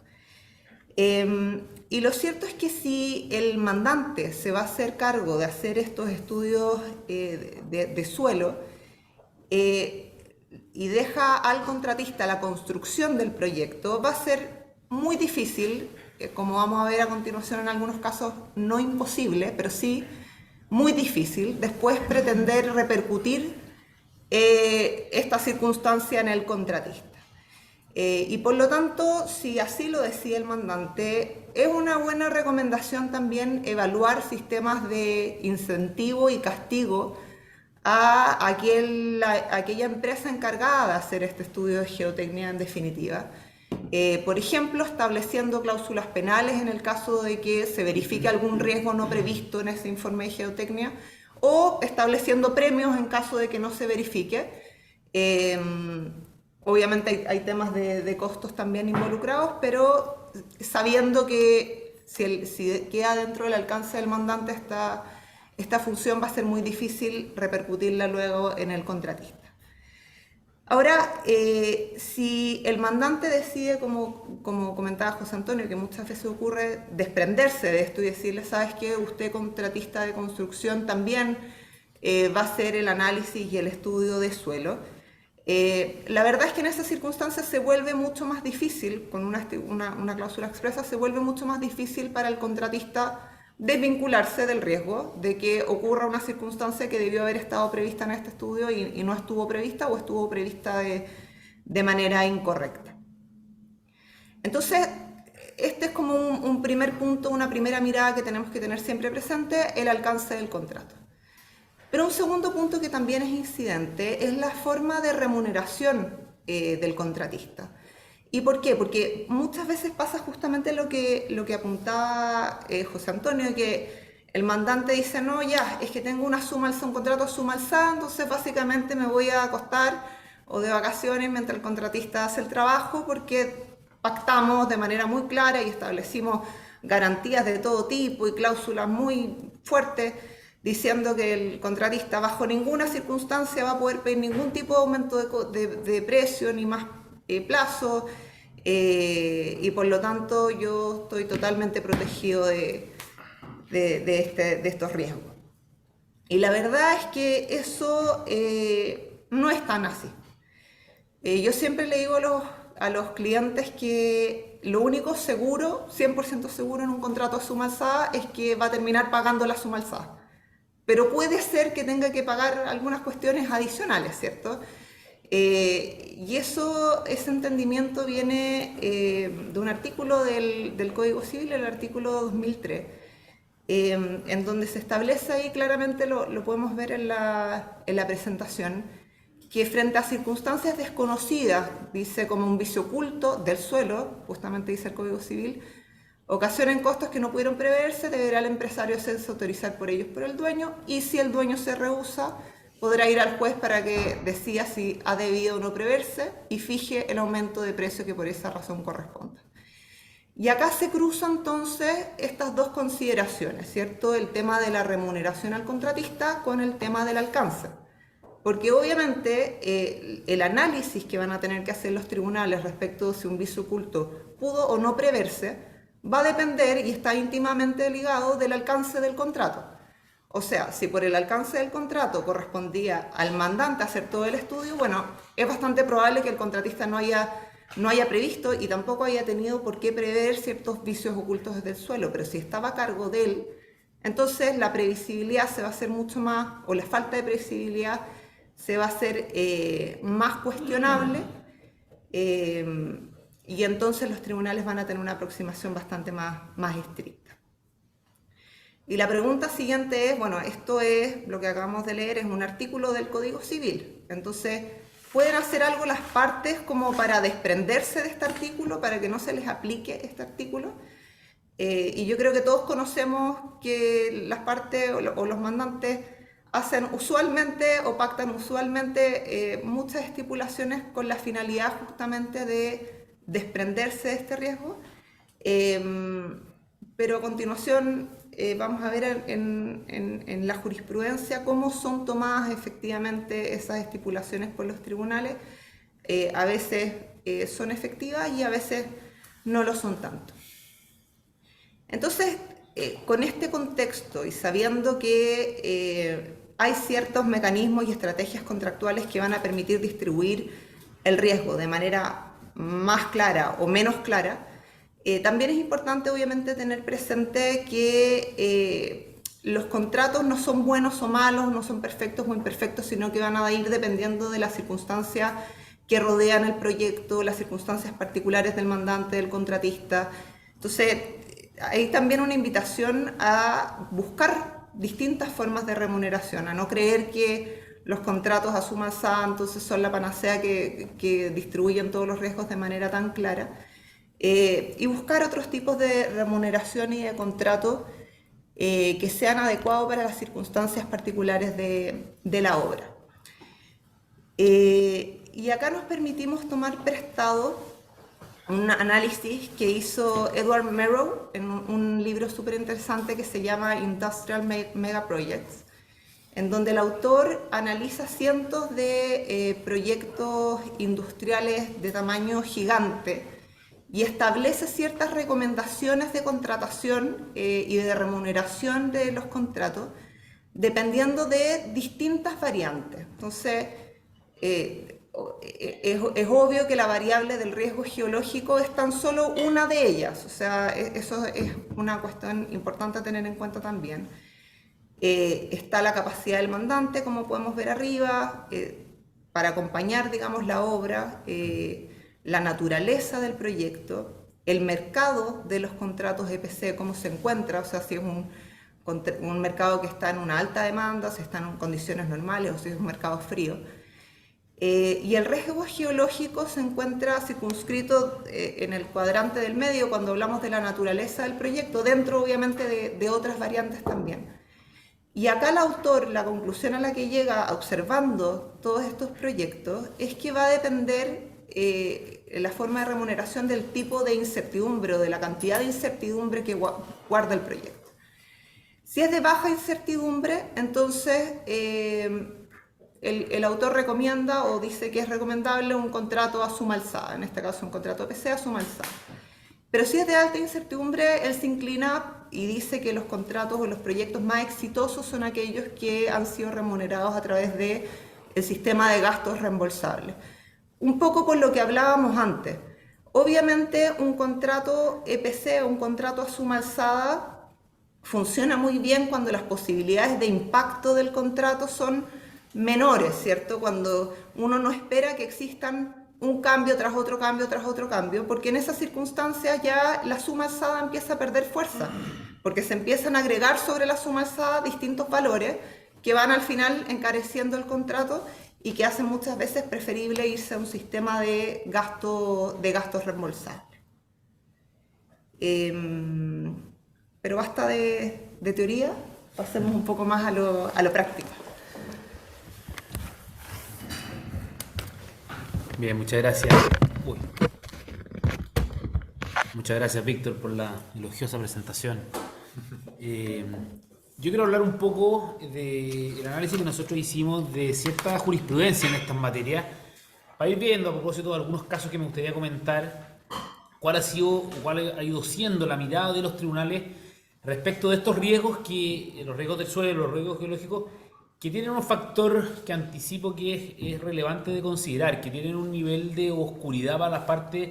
Speaker 3: Y lo cierto es que si el mandante se va a hacer cargo de hacer estos estudios de suelo y deja al contratista la construcción del proyecto, va a ser muy difícil, como vamos a ver a continuación en algunos casos, no imposible, pero sí muy difícil, después pretender repercutir esta circunstancia en el contratista. Y por lo tanto, si así lo decide el mandante, es una buena recomendación también evaluar sistemas de incentivo y castigo a aquella empresa encargada de hacer este estudio de geotecnia en definitiva. Por ejemplo, estableciendo cláusulas penales en el caso de que se verifique algún riesgo no previsto en ese informe de geotecnia, o estableciendo premios en caso de que no se verifique. Obviamente hay temas de costos también involucrados, pero sabiendo que si queda dentro del alcance del mandante esta función, va a ser muy difícil repercutirla luego en el contratista. Ahora, si el mandante decide, como comentaba José Antonio, que muchas veces ocurre, desprenderse de esto y decirle, ¿sabes qué? Usted, contratista de construcción, también va a hacer el análisis y el estudio de suelo. La verdad es que en esas circunstancias se vuelve mucho más difícil, con una cláusula expresa, se vuelve mucho más difícil para el contratista desvincularse del riesgo de que ocurra una circunstancia que debió haber estado prevista en este estudio y no estuvo prevista o estuvo prevista de manera incorrecta. Entonces, este es como un primer punto, una primera mirada que tenemos que tener siempre presente, el alcance del contrato. Pero un segundo punto que también es incidente es la forma de remuneración del contratista. ¿Y por qué? Porque muchas veces pasa justamente lo que apuntaba José Antonio, que el mandante dice, no, ya, es que tengo un contrato a suma alzada, entonces básicamente me voy a acostar o de vacaciones mientras el contratista hace el trabajo, porque pactamos de manera muy clara y establecimos garantías de todo tipo y cláusulas muy fuertes, diciendo que el contratista bajo ninguna circunstancia va a poder pedir ningún tipo de aumento de precio ni más plazo, y por lo tanto yo estoy totalmente protegido de estos riesgos. Y la verdad es que eso no es tan así. Yo siempre le digo a los clientes que lo único seguro, 100% seguro en un contrato a suma alzada, es que va a terminar pagando la suma alzada. Pero puede ser que tenga que pagar algunas cuestiones adicionales, ¿cierto? Y ese entendimiento viene de un artículo del Código Civil, el artículo 2003, en donde se establece ahí claramente, lo podemos ver en la presentación, que frente a circunstancias desconocidas, dice como un vicio oculto del suelo, justamente dice el Código Civil, ocasionen costos que no pudieron preverse, deberá el empresario hacerse autorizar por ellos por el dueño, y si el dueño se rehúsa, podrá ir al juez para que decida si ha debido o no preverse y fije el aumento de precio que por esa razón corresponda. Y acá se cruzan entonces estas dos consideraciones, ¿cierto? El tema de la remuneración al contratista con el tema del alcance. Porque obviamente el análisis que van a tener que hacer los tribunales respecto de si un vicio oculto pudo o no preverse va a depender y está íntimamente ligado del alcance del contrato. O sea, si por el alcance del contrato correspondía al mandante hacer todo el estudio, bueno, es bastante probable que el contratista no haya previsto y tampoco haya tenido por qué prever ciertos vicios ocultos desde el suelo, pero si estaba a cargo de él, entonces la previsibilidad se va a hacer mucho más, o la falta de previsibilidad se va a hacer más cuestionable, y entonces los tribunales van a tener una aproximación bastante más estricta. Y la pregunta siguiente es, bueno, esto es, lo que acabamos de leer, es un artículo del Código Civil. Entonces, ¿pueden hacer algo las partes como para desprenderse de este artículo, para que no se les aplique este artículo? Y yo creo que todos conocemos que las partes o los mandantes hacen usualmente o pactan usualmente muchas estipulaciones con la finalidad justamente de desprenderse de este riesgo. Pero a continuación vamos a ver en la jurisprudencia cómo son tomadas efectivamente esas estipulaciones por los tribunales. A veces son efectivas y a veces no lo son tanto. Entonces, con este contexto y sabiendo que hay ciertos mecanismos y estrategias contractuales que van a permitir distribuir el riesgo de manera más clara o menos clara, también es importante obviamente tener presente que los contratos no son buenos o malos, no son perfectos o imperfectos, sino que van a ir dependiendo de las circunstancias que rodean el proyecto, las circunstancias particulares del mandante, del contratista. Entonces, hay también una invitación a buscar distintas formas de remuneración, a no creer que los contratos a suma alzada entonces son la panacea que distribuyen todos los riesgos de manera tan clara. Y buscar otros tipos de remuneración y de contrato que sean adecuados para las circunstancias particulares de la obra. Y acá nos permitimos tomar prestado un análisis que hizo Edward Merrow en un libro súper interesante que se llama Industrial Mega Projects, en donde el autor analiza cientos de proyectos industriales de tamaño gigante y establece ciertas recomendaciones de contratación y de remuneración de los contratos dependiendo de distintas variantes. Entonces, es obvio que la variable del riesgo geológico es tan solo una de ellas, o sea, eso es una cuestión importante a tener en cuenta también. Está la capacidad del mandante, como podemos ver arriba, para acompañar, digamos, la obra, la naturaleza del proyecto, el mercado de los contratos EPC, cómo se encuentra, o sea, si es un mercado que está en una alta demanda, si está en condiciones normales o si es un mercado frío. Y el riesgo geológico se encuentra circunscrito en el cuadrante del medio cuando hablamos de la naturaleza del proyecto, dentro obviamente de otras variantes también. Y acá el autor, la conclusión a la que llega observando todos estos proyectos es que va a depender la forma de remuneración del tipo de incertidumbre o de la cantidad de incertidumbre que guarda el proyecto. Si es de baja incertidumbre, entonces el autor recomienda o dice que es recomendable un contrato a suma alzada, en este caso un contrato EPC a suma alzada. Pero si es de alta incertidumbre, él se inclina y dice que los contratos o los proyectos más exitosos son aquellos que han sido remunerados a través del sistema de gastos reembolsables. Un poco por lo que hablábamos antes. Obviamente un contrato EPC o un contrato a suma alzada funciona muy bien cuando las posibilidades de impacto del contrato son menores, ¿cierto? Cuando uno no espera que existan un cambio tras otro cambio tras otro cambio, porque en esas circunstancias ya la suma alzada empieza a perder fuerza, porque se empiezan a agregar sobre la suma alzada distintos valores que van al final encareciendo el contrato y que hacen muchas veces preferible irse a un sistema de gastos reembolsables. Pero basta de teoría, pasemos un poco más a lo práctico.
Speaker 4: Bien, muchas gracias. Muchas gracias, Víctor, por la elogiosa presentación. Yo quiero hablar un poco del análisis que nosotros hicimos de cierta jurisprudencia en estas materias, para ir viendo, a propósito de algunos casos que me gustaría comentar, cuál ha ido siendo la mirada de los tribunales respecto de estos riesgos, los riesgos del suelo, los riesgos geológicos, que tienen un factor que anticipo que es relevante de considerar, que tienen un nivel de oscuridad para las partes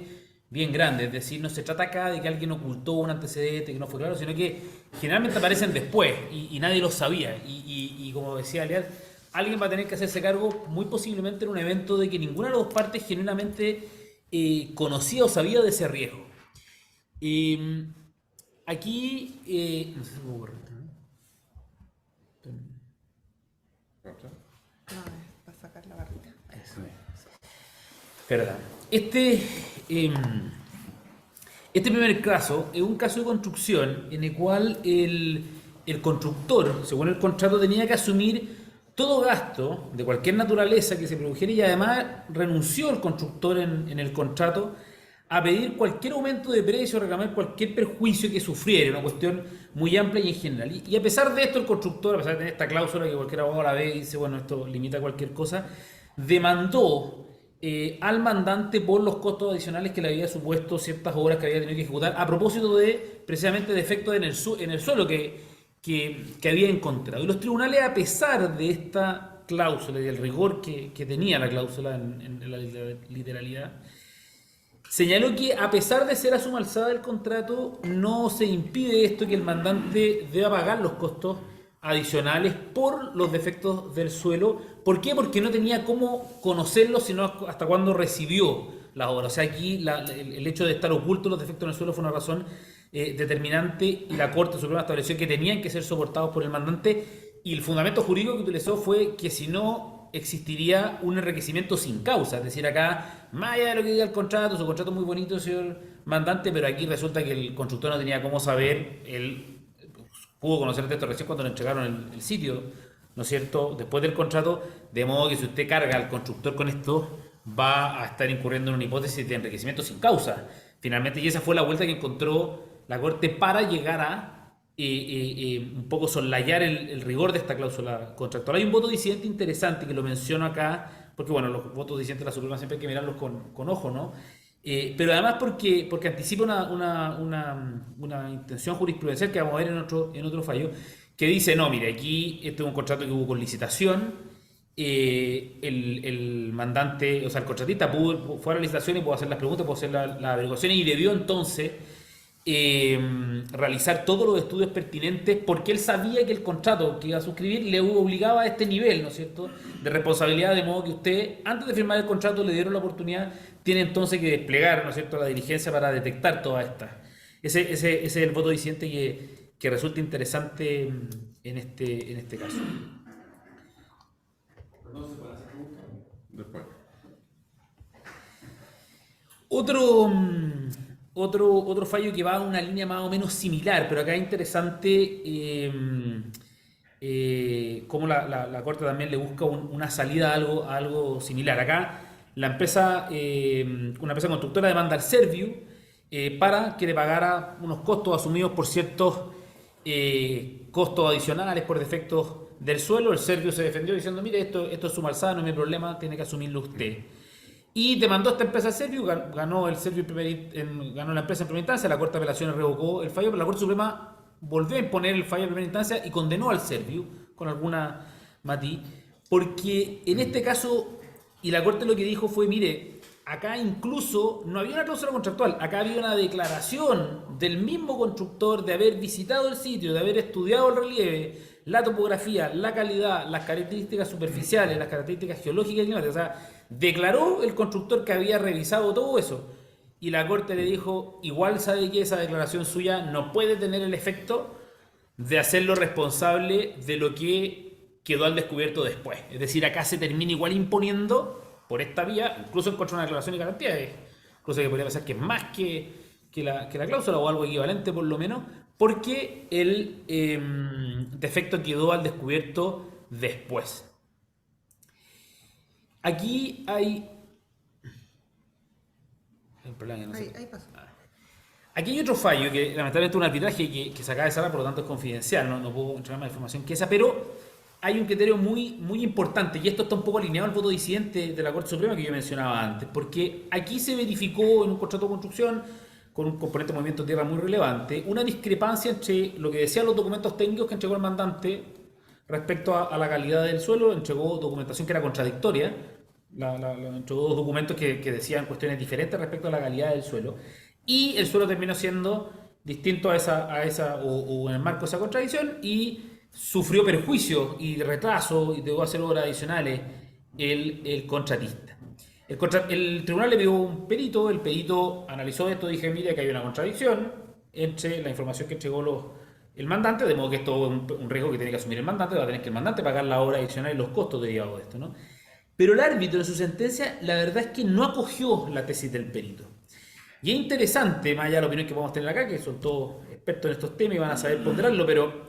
Speaker 4: bien grande. Es decir, no se trata acá de que alguien ocultó un antecedente que no fue claro, sino que generalmente aparecen después y nadie lo sabía. Y como decía Leal, alguien va a tener que hacerse cargo muy posiblemente en un evento de que ninguna de las dos partes genuinamente conocía o sabía de ese riesgo. Aquí, no sé si puedo correr, ¿no?
Speaker 3: Para sacar la barrita.
Speaker 4: Eso es. Verdad. Este primer caso es un caso de construcción en el cual el constructor, según el contrato, tenía que asumir todo gasto de cualquier naturaleza que se produjera y además renunció el constructor en el contrato a pedir cualquier aumento de precio, reclamar cualquier perjuicio que sufriera, una cuestión muy amplia y en general. Y a pesar de esto, el constructor, a pesar de tener esta cláusula que cualquier abogado la ve y dice, bueno, esto limita cualquier cosa, demandó al mandante por los costos adicionales que le había supuesto ciertas obras que había tenido que ejecutar a propósito de, precisamente, defectos en el suelo que había encontrado. Y los tribunales, a pesar de esta cláusula y del rigor que tenía la cláusula en la literalidad, señaló que a pesar de ser a suma alzada del contrato, no se impide esto que el mandante deba pagar los costos adicionales por los defectos del suelo. ¿Por qué? Porque no tenía cómo conocerlo sino hasta cuando recibió la obra. O sea, aquí el hecho de estar ocultos los defectos en el suelo fue una razón determinante y la Corte Suprema estableció que tenían que ser soportados por el mandante y el fundamento jurídico que utilizó fue que si no existiría un enriquecimiento sin causa. Es decir, acá, más allá de lo que diga el contrato, su contrato es muy bonito, señor mandante, pero aquí resulta que el constructor no tenía cómo saber, él pudo conocer el texto recién cuando le entregaron el sitio, ¿no es cierto?, después del contrato, de modo que si usted carga al constructor con esto, va a estar incurriendo en una hipótesis de enriquecimiento sin causa. Finalmente, y esa fue la vuelta que encontró la Corte para llegar a un poco soslayar el rigor de esta cláusula contractual. Hay un voto disidente interesante que lo menciono acá, porque bueno, los votos disidentes de la Suprema siempre hay que mirarlos con ojo, ¿no? Pero además porque anticipa una intención jurisprudencial que vamos a ver en otro fallo, que dice, no, mire, aquí este es un contrato que hubo con licitación, el mandante, o sea, el contratista fue a la licitación y pudo hacer las preguntas, pudo hacer las averiguaciones y debió entonces realizar todos los estudios pertinentes porque él sabía que el contrato que iba a suscribir le obligaba a este nivel, ¿no es cierto?, de responsabilidad, de modo que usted, antes de firmar el contrato, le dieron la oportunidad, tiene entonces que desplegar, ¿no es cierto?, la diligencia para detectar todas estas. Ese es el voto disidente que resulta interesante en este caso.
Speaker 1: Después.
Speaker 4: Otro fallo que va a una línea más o menos similar, pero acá es interesante cómo la Corte también le busca una salida a algo similar. Acá una empresa constructora demanda al Serviu para que le pagara unos costos asumidos por ciertos costos adicionales por defectos del suelo. El Serviu se defendió diciendo, mire, esto es suma alzada, no es mi problema, tiene que asumirlo usted. Y demandó a esta empresa Serviu, ganó el Serviu ganó la empresa en primera instancia, la Corte de Apelaciones revocó el fallo, pero la Corte Suprema volvió a imponer el fallo en primera instancia y condenó al Serviu con alguna matiz, porque en este caso, y la Corte lo que dijo fue, mire, acá incluso no había una cláusula contractual, acá había una declaración del mismo constructor de haber visitado el sitio, de haber estudiado el relieve, la topografía, la calidad, las características superficiales, las características geológicas y climáticas. O sea, declaró el constructor que había revisado todo eso. Y la Corte le dijo, igual sabe que esa declaración suya no puede tener el efecto de hacerlo responsable de lo que quedó al descubierto después. Es decir, acá se termina igual imponiendo por esta vía, incluso en contra de una declaración de garantía, incluso que podría pensar que es más que la cláusula o algo equivalente por lo menos, porque el defecto quedó al descubierto después. Aquí hay...
Speaker 3: Ahí pasó.
Speaker 4: Aquí hay otro fallo, que lamentablemente es un arbitraje que se acaba de cerrar, por lo tanto es confidencial, no puedo entregar más información que esa, pero hay un criterio muy, muy importante, y esto está un poco alineado al voto disidente de la Corte Suprema que yo mencionaba antes, porque aquí se verificó en un contrato de construcción, con un componente de movimiento de tierra muy relevante, una discrepancia entre lo que decían los documentos técnicos que entregó el mandante respecto a la calidad del suelo. Entregó documentación que era contradictoria, entregó dos documentos que decían cuestiones diferentes respecto a la calidad del suelo, y el suelo terminó siendo distinto a esa o en el marco de esa contradicción, y sufrió perjuicio y retraso y debo hacer obras adicionales el contratista. El tribunal le pidió un perito, el perito analizó esto y dije, mira que hay una contradicción entre la información que entregó el mandante, de modo que esto es un riesgo que tiene que asumir el mandante, va a tener que el mandante pagar la obra adicional y los costos derivados de esto, ¿no? Pero el árbitro en su sentencia, la verdad es que no acogió la tesis del perito. Y es interesante, más allá de la opinión que podemos tener acá, que son todos expertos en estos temas y van a saber ponderarlo, pero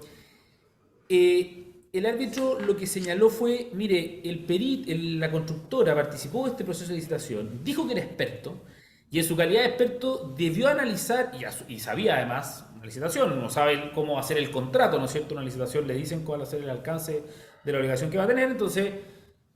Speaker 4: el árbitro lo que señaló fue, mire, la constructora participó de este proceso de licitación, dijo que era experto, y en su calidad de experto debió analizar, y sabía además, una licitación, no sabe cómo hacer el contrato, ¿no es cierto? Una licitación le dicen cuál va a ser el alcance de la obligación que va a tener, entonces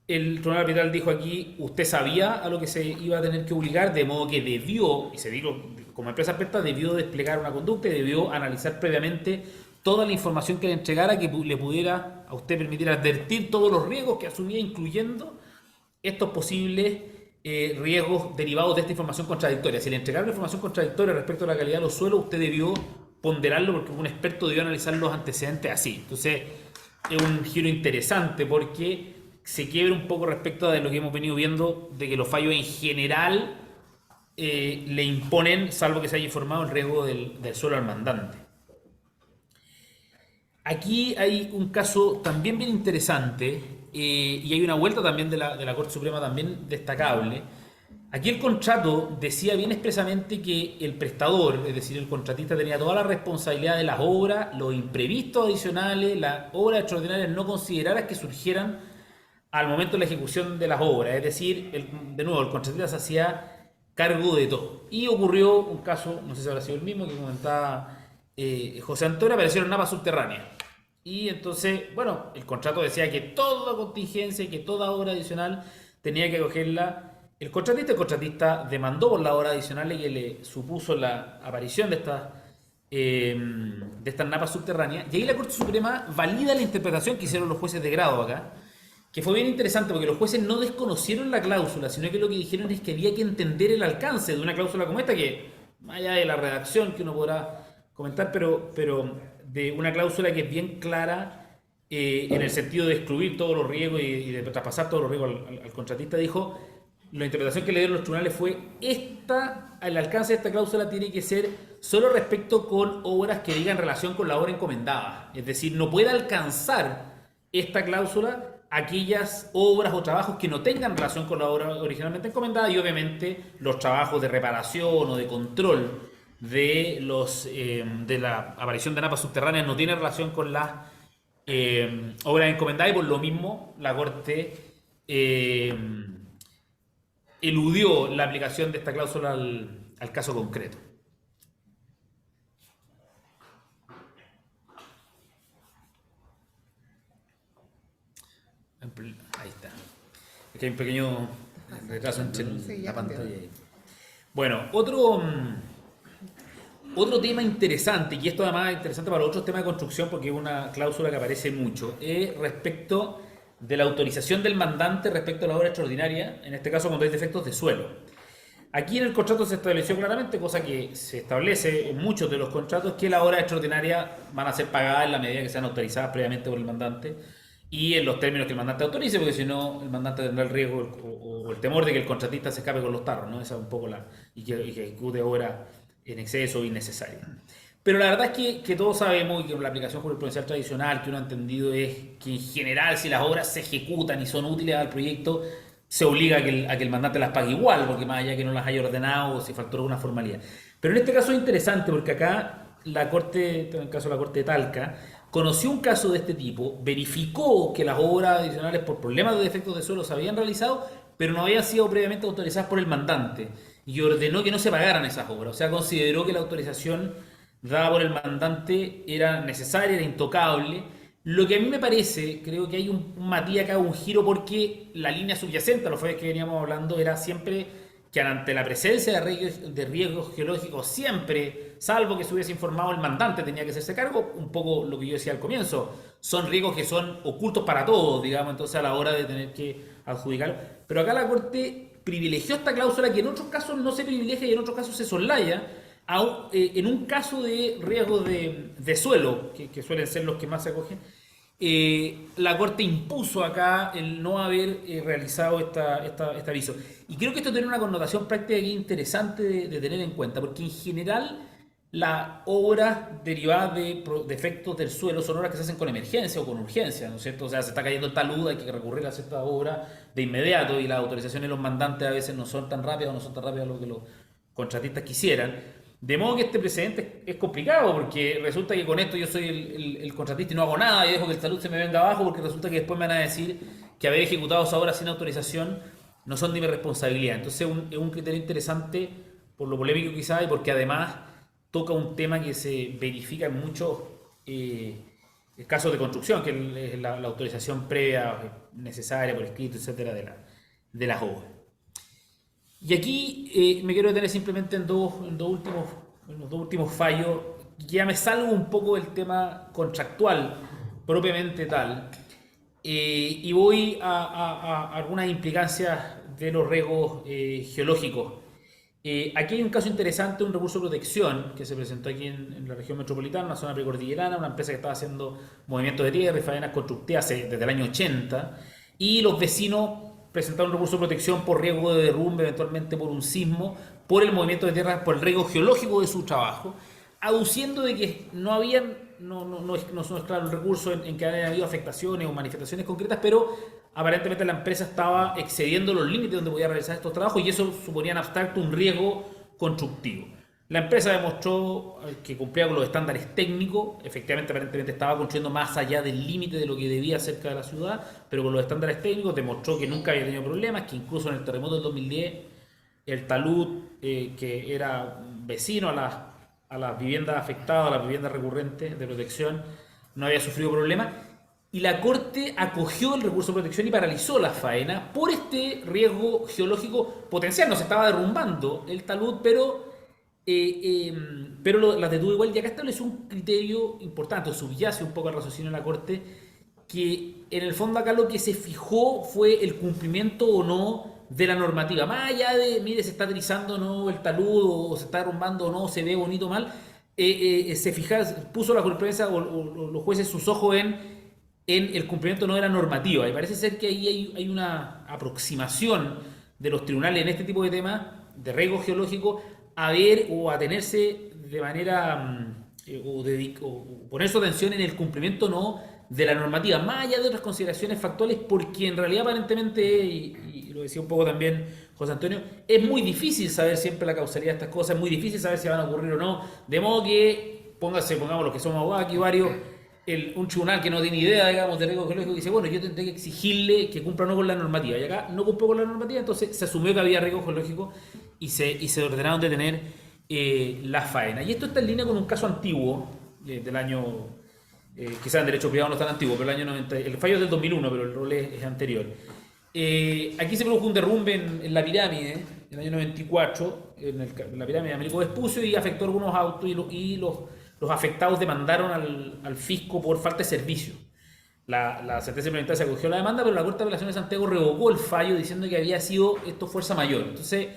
Speaker 4: el tribunal arbitral dijo aquí, usted sabía a lo que se iba a tener que obligar, de modo que debió, y se dijo como empresa experta, debió desplegar una conducta y debió analizar previamente toda la información que le entregara que le pudiera a usted permitir advertir todos los riesgos que asumía, incluyendo estos posibles riesgos derivados de esta información contradictoria. Si le entregaron información contradictoria respecto a la calidad de los suelos, usted debió ponderarlo porque un experto debió analizar los antecedentes así. Entonces, es un giro interesante porque se quiebra un poco respecto a lo que hemos venido viendo, de que los fallos en general le imponen, salvo que se haya informado, el riesgo del suelo al mandante. Aquí hay un caso también bien interesante y hay una vuelta también de la Corte Suprema también destacable. Aquí el contrato decía bien expresamente que el prestador, es decir, el contratista, tenía toda la responsabilidad de las obras, los imprevistos adicionales, las obras extraordinarias no consideradas que surgieran al momento de la ejecución de las obras. Es decir, de nuevo, el contratista se hacía cargo de todo. Y ocurrió un caso, no sé si habrá sido el mismo que comentaba José Antonio, aparecieron napas subterráneas. Y entonces, bueno, el contrato decía que toda contingencia y que toda obra adicional tenía que acogerla el contratista demandó por la obra adicional que le supuso la aparición de estas napas subterráneas, y ahí la Corte Suprema valida la interpretación que hicieron los jueces de grado acá, que fue bien interesante porque los jueces no desconocieron la cláusula, sino que lo que dijeron es que había que entender el alcance de una cláusula como esta, que más allá de la redacción que uno podrá comentar, pero de una cláusula que es bien clara en el sentido de excluir todos los riesgos y de traspasar todos los riesgos al contratista. Dijo, la interpretación que le dieron los tribunales fue el alcance de esta cláusula tiene que ser solo respecto con obras que digan relación con la obra encomendada. Es decir, no puede alcanzar esta cláusula aquellas obras o trabajos que no tengan relación con la obra originalmente encomendada, y obviamente los trabajos de reparación o de control de la aparición de napas subterráneas no tienen relación con las obras encomendadas, y por lo mismo la Corte eludió la aplicación de esta cláusula al caso concreto. Ahí está. Es que hay un pequeño retraso entre la pantalla y... Bueno, otro tema interesante, y esto además es interesante para otros temas de construcción porque es una cláusula que aparece mucho, es respecto de la autorización del mandante respecto a la obra extraordinaria, en este caso cuando hay defectos de suelo. Aquí en el contrato se estableció claramente, cosa que se establece en muchos de los contratos, que las horas extraordinarias van a ser pagadas en la medida que sean autorizadas previamente por el mandante y en los términos que el mandante autorice, porque si no, el mandante tendrá el riesgo o el temor de que el contratista se escape con los tarros, ¿no? Esa es un poco y que ejecute obras en exceso o innecesarias. Pero la verdad es que todos sabemos, y que en la aplicación jurisprudencial tradicional que uno ha entendido es que en general, si las obras se ejecutan y son útiles al proyecto, se obliga a que el mandante las pague igual, porque más allá que no las haya ordenado o si faltó alguna formalidad. Pero en este caso es interesante porque acá la Corte, en el caso de la Corte de Talca, conoció un caso de este tipo, verificó que las obras adicionales por problemas de defectos de suelo se habían realizado, pero no habían sido previamente autorizadas por el mandante y ordenó que no se pagaran esas obras. O sea, consideró que la autorización dada por el mandante era necesaria, era intocable. Lo que a mí me parece, creo que hay un matiz acá, un giro, porque la línea subyacente a los fallos que veníamos hablando era siempre que ante la presencia de riesgos geológicos, siempre, salvo que se hubiese informado el mandante, tenía que hacerse cargo, un poco lo que yo decía al comienzo, son riesgos que son ocultos para todos, digamos, entonces a la hora de tener que adjudicarlo. Pero acá la Corte privilegió esta cláusula que en otros casos no se privilegia y en otros casos se soslaya, en un caso de riesgos de suelo, que suelen ser los que más se acogen. La Corte impuso acá el no haber realizado este aviso. Y creo que esto tiene una connotación práctica que es interesante de tener en cuenta, porque en general las obras derivadas de defectos del suelo son obras que se hacen con emergencia o con urgencia, ¿no es cierto? O sea, se está cayendo el talud, hay que recurrir a cierta obra de inmediato y las autorizaciones de los mandantes a veces no son tan rápidas o no son tan rápidas lo que los contratistas quisieran. De modo que este precedente es complicado porque resulta que con esto yo soy el contratista y no hago nada y dejo que el talud se me venga abajo porque resulta que después me van a decir que haber ejecutado esa obra sin autorización no son de mi responsabilidad. Entonces es un criterio interesante por lo polémico quizás y porque además toca un tema que se verifica en muchos casos de construcción, que es la autorización previa necesaria por escrito, etcétera, de las obras. Y aquí me quiero detener simplemente en los dos últimos fallos. Ya me salgo un poco del tema contractual propiamente tal y voy a algunas implicancias de los riesgos geológicos. Aquí hay un caso interesante, un recurso de protección que se presentó aquí en la región metropolitana, una zona precordillerana, una empresa que estaba haciendo movimientos de tierra y faenas constructivas desde el año 80, y los vecinos presentaron un recurso de protección por riesgo de derrumbe, eventualmente por un sismo, por el movimiento de tierra, por el riesgo geológico de su trabajo, aduciendo de que no es claro el recurso en que hayan habido afectaciones o manifestaciones concretas, pero aparentemente la empresa estaba excediendo los límites donde podía realizar estos trabajos y eso suponía en abstracto un riesgo constructivo. La empresa demostró que cumplía con los estándares técnicos, efectivamente aparentemente estaba construyendo más allá del límite de lo que debía cerca de la ciudad, pero con los estándares técnicos demostró que nunca había tenido problemas, que incluso en el terremoto del 2010 el talud, que era vecino a las viviendas afectadas, a las viviendas recurrentes de protección, no había sufrido problemas. Y la Corte acogió el recurso de protección y paralizó la faena por este riesgo geológico potencial. No se estaba derrumbando el talud, pero las detuvo igual. Y acá estableció un criterio importante, o subyace un poco al raciocinio de la Corte, que en el fondo acá lo que se fijó fue el cumplimiento o no de la normativa. Más allá de, mire, se está trizando o no el talud, o se está derrumbando o no, se ve bonito o mal, puso la jurisprudencia o los jueces sus ojos en el cumplimiento no de la normativa. Y parece ser que ahí hay una aproximación de los tribunales en este tipo de temas de riesgo geológico a ver o a tenerse de manera o poner su atención en el cumplimiento no de la normativa, más allá de otras consideraciones factuales, porque en realidad aparentemente, y lo decía un poco también José Antonio, es muy difícil saber siempre la causalidad de estas cosas, es muy difícil saber si van a ocurrir o no, de modo que, pongamos los que somos abogados aquí varios, un tribunal que no tiene idea, digamos, de riesgo geológico, dice, bueno, yo tendré que exigirle que cumpla no con la normativa, y acá no cumple con la normativa, entonces se asumió que había riesgo geológico y se ordenaron detener la faena. Y esto está en línea con un caso antiguo del año, quizás en derecho privado no es tan antiguo, pero el año 90, el fallo es del 2001, pero el rol es anterior. Aquí se produjo un derrumbe en la pirámide, en el año 94, en la pirámide de Américo Vespucio, y afectó algunos autos y los afectados demandaron al fisco por falta de servicio. La sentencia implementada se acogió a la demanda, pero la Corte de Apelaciones de Santiago revocó el fallo diciendo que había sido esto fuerza mayor. Entonces,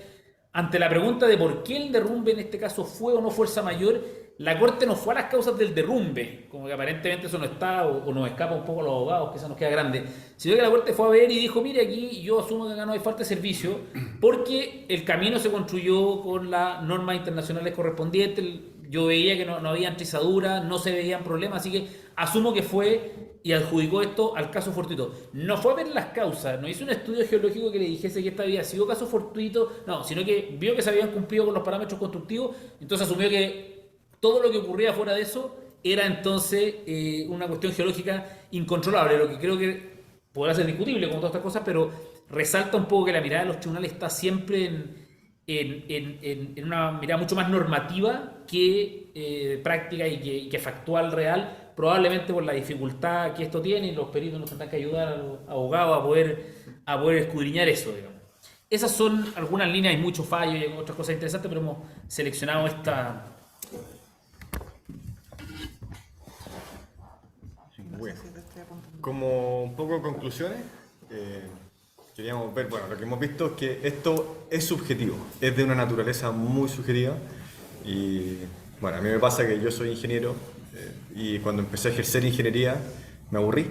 Speaker 4: ante la pregunta de por qué el derrumbe en este caso fue o no fuerza mayor, la Corte no fue a las causas del derrumbe, como que aparentemente eso no está, o nos escapa un poco a los abogados, que eso nos queda grande, sino que la Corte fue a ver y dijo, mire, aquí yo asumo que acá no hay falta de servicio, porque el camino se construyó con las normas internacionales correspondientes, yo veía que no había trizadura, no se veían problemas, así que asumo que fue y adjudicó esto al caso fortuito. No fue a ver las causas, no hizo un estudio geológico que le dijese que esta había sido caso fortuito, no, sino que vio que se habían cumplido con los parámetros constructivos, entonces asumió que todo lo que ocurría fuera de eso era entonces una cuestión geológica incontrolable, lo que creo que podrá ser discutible como todas estas cosas, pero resalta un poco que la mirada de los tribunales está siempre en una mirada mucho más normativa que práctica y que factual real, probablemente por la dificultad que esto tiene, y los peritos nos tendrán que ayudar a los abogados a poder escudriñar eso, digamos. Esas son algunas líneas, hay muchos fallos y otras cosas interesantes, pero hemos seleccionado esta.
Speaker 2: Bueno, como un poco conclusiones, queríamos ver, bueno, lo que hemos visto es que esto es subjetivo, es de una naturaleza muy subjetiva y bueno, a mí me pasa que yo soy ingeniero y cuando empecé a ejercer ingeniería me aburrí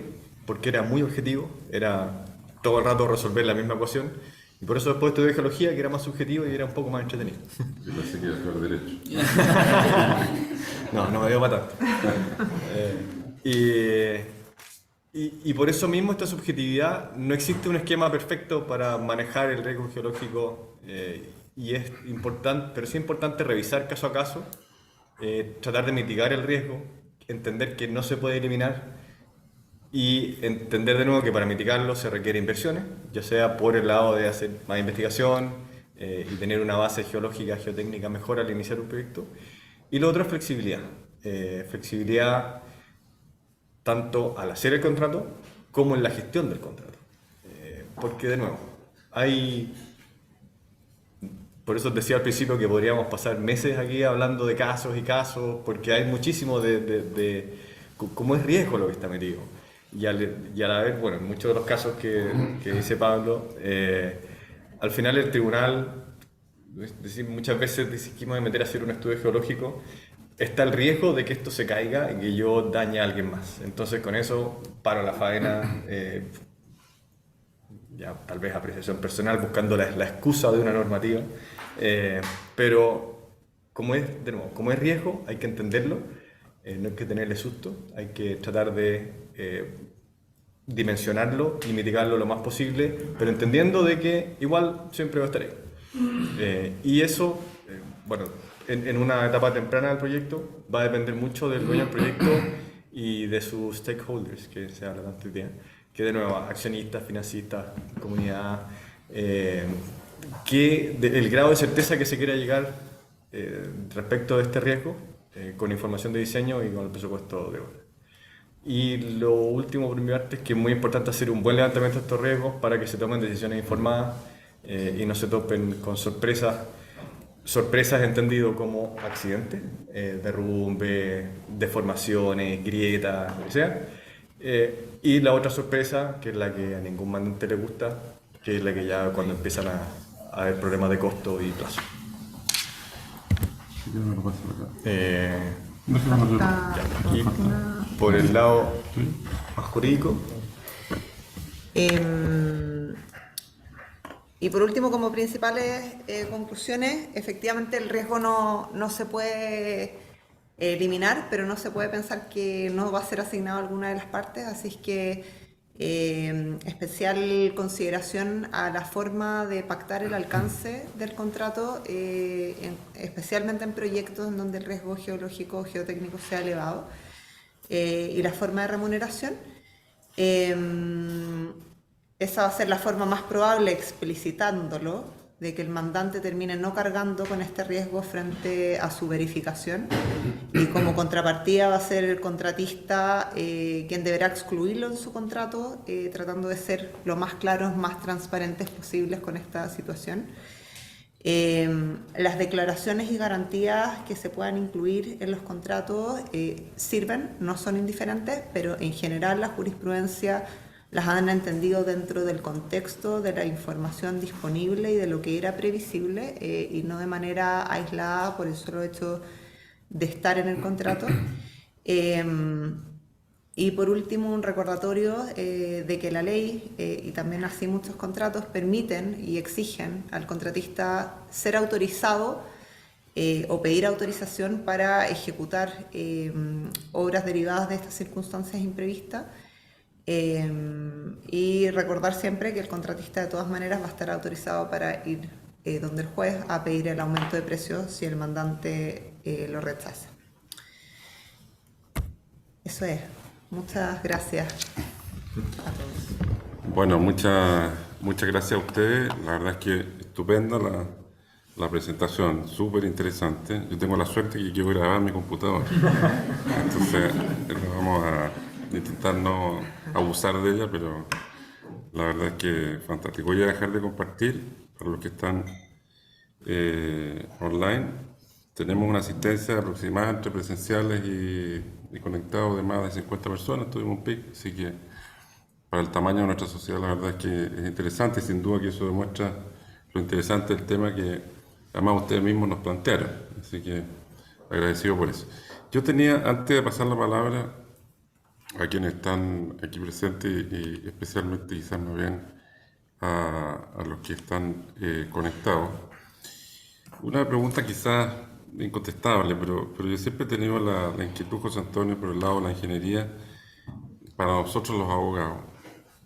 Speaker 2: porque era muy objetivo, era todo el rato resolver la misma ecuación y por eso después estudié geología que era más subjetivo y era un poco más entretenido.
Speaker 1: Yo pensé que iba a estudiar derecho.
Speaker 2: No me dio para tanto. Y por eso mismo esta subjetividad, no existe un esquema perfecto para manejar el riesgo geológico y es importante, pero sí es importante revisar caso a caso, tratar de mitigar el riesgo, entender que no se puede eliminar y entender de nuevo que para mitigarlo se requiere inversiones, ya sea por el lado de hacer más investigación y tener una base geológica, geotécnica mejor al iniciar un proyecto. Y lo otro es flexibilidad. Flexibilidad tanto al hacer el contrato como en la gestión del contrato. Porque de nuevo, por eso decía al principio que podríamos pasar meses aquí hablando de casos y casos, porque hay muchísimo de cómo es riesgo lo que está metido. Y a la vez, bueno, en muchos de los casos que dice Pablo, al final el tribunal, muchas veces decimos de meter a hacer un estudio geológico, está el riesgo de que esto se caiga y que yo dañe a alguien más. Entonces con eso paro la faena, ya tal vez apreciación personal, buscando la excusa de una normativa, pero como es riesgo hay que entenderlo, no hay que tenerle susto, hay que tratar de dimensionarlo y mitigarlo lo más posible, pero entendiendo de que igual siempre va a estar ahí. Y eso, bueno, en una etapa temprana del proyecto va a depender mucho del dueño del proyecto y de sus stakeholders, que se habla tanto hoy día, que de nuevo accionistas, financistas, comunidad, el grado de certeza que se quiera llegar respecto de este riesgo, con información de diseño y con el presupuesto de obra. Y lo último por mi parte es que es muy importante hacer un buen levantamiento de estos riesgos para que se tomen decisiones informadas y no se topen con sorpresas entendido como accidentes, derrumbe, deformaciones, grietas, lo que sea. Y la otra sorpresa, que es la que a ningún mandante le gusta, que es la que ya cuando empiezan a haber problemas de costo y plazo.
Speaker 1: Yo no lo paso acá.
Speaker 2: Y por el lado más jurídico.
Speaker 3: Y por último, como principales conclusiones, efectivamente el riesgo no se puede eliminar, pero no se puede pensar que no va a ser asignado a alguna de las partes, así es que especial consideración a la forma de pactar el alcance del contrato, especialmente en proyectos en donde el riesgo geológico o geotécnico sea elevado, y la forma de remuneración. Esa va a ser la forma más probable, explicitándolo, de que el mandante termine no cargando con este riesgo frente a su verificación, y como contrapartida va a ser el contratista quien deberá excluirlo en su contrato, tratando de ser lo más claros, más transparentes posibles con esta situación. Las declaraciones y garantías que se puedan incluir en los contratos sirven, no son indiferentes, pero en general la jurisprudencia las han entendido dentro del contexto de la información disponible y de lo que era previsible y no de manera aislada por el solo hecho de estar en el contrato. Y por último, un recordatorio de que la ley y también así muchos contratos permiten y exigen al contratista ser autorizado o pedir autorización para ejecutar obras derivadas de estas circunstancias imprevistas. Y recordar siempre que el contratista de todas maneras va a estar autorizado para ir donde el juez a pedir el aumento de precios si el mandante lo rechaza. Eso es. Muchas gracias a todos.
Speaker 1: Bueno, muchas gracias a ustedes. La verdad es que estupenda la presentación, súper interesante. Yo tengo la suerte que quiero grabar en mi computador. Entonces, vamos a intentar no abusar de ella, pero la verdad es que fantástico. Voy a dejar de compartir para los que están online. Tenemos una asistencia aproximada entre presenciales y conectados de más de 50 personas. Tuvimos un pic, así que para el tamaño de nuestra sociedad la verdad es que es interesante y sin duda que eso demuestra lo interesante del tema que además ustedes mismos nos plantearon. Así que agradecido por eso. Yo tenía, antes de pasar la palabra a quienes están aquí presentes y especialmente quizás más bien a los que están conectados, una pregunta quizás incontestable, pero yo siempre he tenido la inquietud, José Antonio, por el lado de la ingeniería, para nosotros los abogados.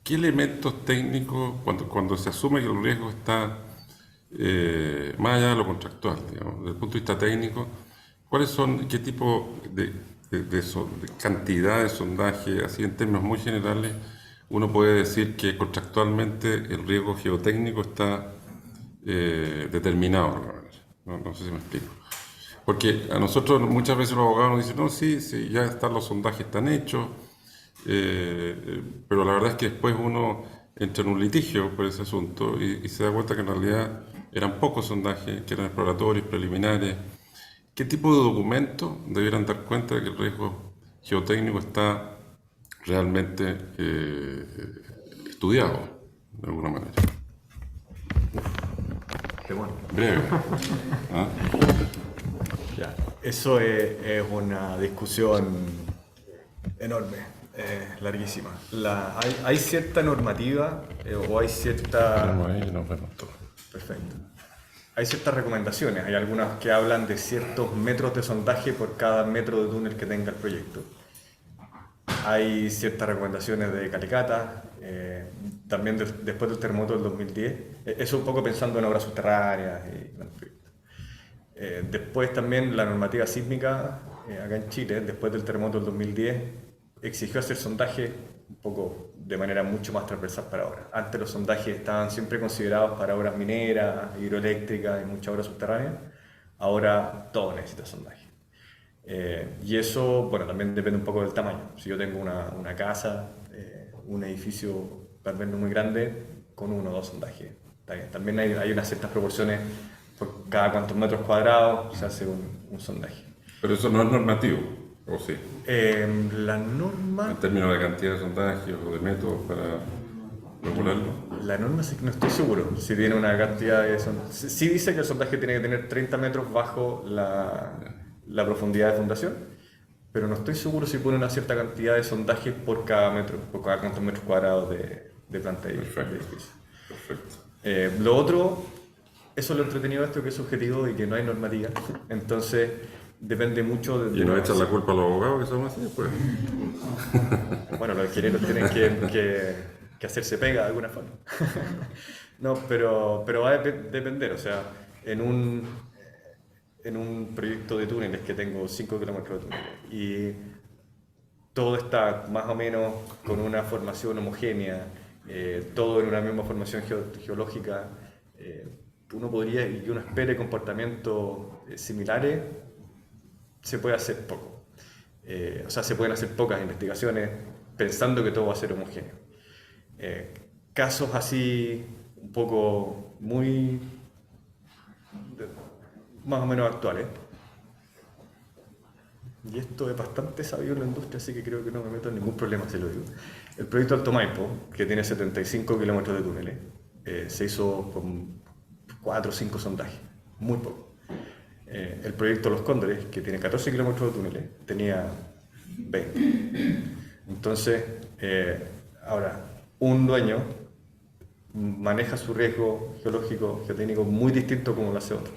Speaker 1: ¿Qué elementos técnicos, cuando se asume que el riesgo está más allá de lo contractual, digamos, desde el punto de vista técnico, cuáles son, qué tipo de cantidad de sondaje, así en términos muy generales, uno puede decir que contractualmente el riesgo geotécnico está determinado de alguna manera? No sé si me explico. Porque a nosotros muchas veces los abogados nos dicen, no, sí, ya están los sondajes, están hechos, pero la verdad es que después uno entra en un litigio por ese asunto y se da cuenta que en realidad eran pocos sondajes, que eran exploratorios, preliminares. ¿Qué tipo de documentos debieran dar cuenta de que el riesgo geotécnico está realmente estudiado de alguna manera?
Speaker 2: Qué bueno.
Speaker 1: Breve. ¿Ah?
Speaker 2: Ya. Eso es una discusión enorme, larguísima. Hay cierta normativa o hay cierta...
Speaker 1: Ahí nos vemos todos.
Speaker 2: Perfecto. Hay ciertas recomendaciones, hay algunas que hablan de ciertos metros de sondaje por cada metro de túnel que tenga el proyecto. Hay ciertas recomendaciones de Calicata, también después del terremoto del 2010, eso un poco pensando en obras subterráneas. Después también la normativa sísmica, acá en Chile, después del terremoto del 2010, exigió hacer sondaje un poco de manera mucho más transversal para obras. Antes los sondajes estaban siempre considerados para obras mineras, hidroeléctricas y muchas obras subterráneas. Ahora todo necesita sondaje. Y eso, bueno, también depende un poco del tamaño. Si yo tengo una casa, un edificio tal vez no muy grande, con 1 o 2 sondajes. También hay unas ciertas proporciones por cada cuantos metros cuadrados se hace un sondaje.
Speaker 1: Pero eso no es normativo, ¿o sí?
Speaker 2: La norma...
Speaker 1: En términos de cantidad de sondajes o de métodos para regularlo.
Speaker 2: La norma sí que no estoy seguro si tiene una cantidad de sondajes. Sí dice que el sondaje tiene que tener 30 metros bajo la profundidad de fundación, pero no estoy seguro si pone una cierta cantidad de sondajes por cada metro, por cada cuantos metros cuadrados de planta de edificio. Perfecto. Lo otro, eso es lo entretenido de esto, que es subjetivo y que no hay normativa. Entonces, depende mucho de...
Speaker 1: Y no echan la culpa a los abogados que son así, pues.
Speaker 2: Bueno, los ingenieros tienen que hacerse pega de alguna forma. No, pero va a depender, o sea, en un proyecto de túneles que tengo 5 kilómetros de túneles y todo está más o menos con una formación homogénea, todo en una misma formación geológica, uno podría, y uno espere comportamientos similares, se puede hacer poco. O sea, se pueden hacer pocas investigaciones pensando que todo va a ser homogéneo. Casos así, un poco muy... más o menos actuales. y esto es bastante sabido en la industria, así que creo que no me meto en ningún problema si lo digo. El proyecto Alto Maipo, que tiene 75 kilómetros de túneles, se hizo con 4 o 5 sondajes, muy poco. El proyecto Los Cóndores, que tiene 14 kilómetros de túneles, tenía 20. Entonces, ahora, un dueño maneja su riesgo geológico, geotécnico muy distinto como lo hace otro.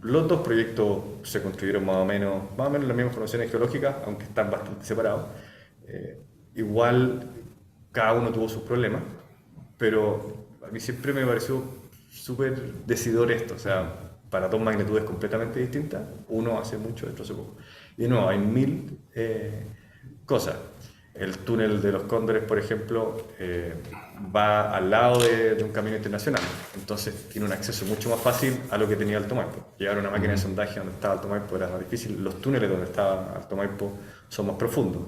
Speaker 2: Los dos proyectos se construyeron más o menos las mismas formaciones geológicas, aunque están bastante separados. Igual, cada uno tuvo sus problemas, pero a mí siempre me pareció súper decidor esto, o sea, para dos magnitudes completamente distintas, uno hace mucho, otro hace poco. Y no, hay 1000 cosas. El túnel de los Cóndores, por ejemplo, va al lado de un camino internacional, entonces tiene un acceso mucho más fácil a lo que tenía Alto Maipo. Llegar a una máquina de sondaje donde estaba Alto Maipo era más difícil, los túneles donde estaba Alto Maipo son más profundos,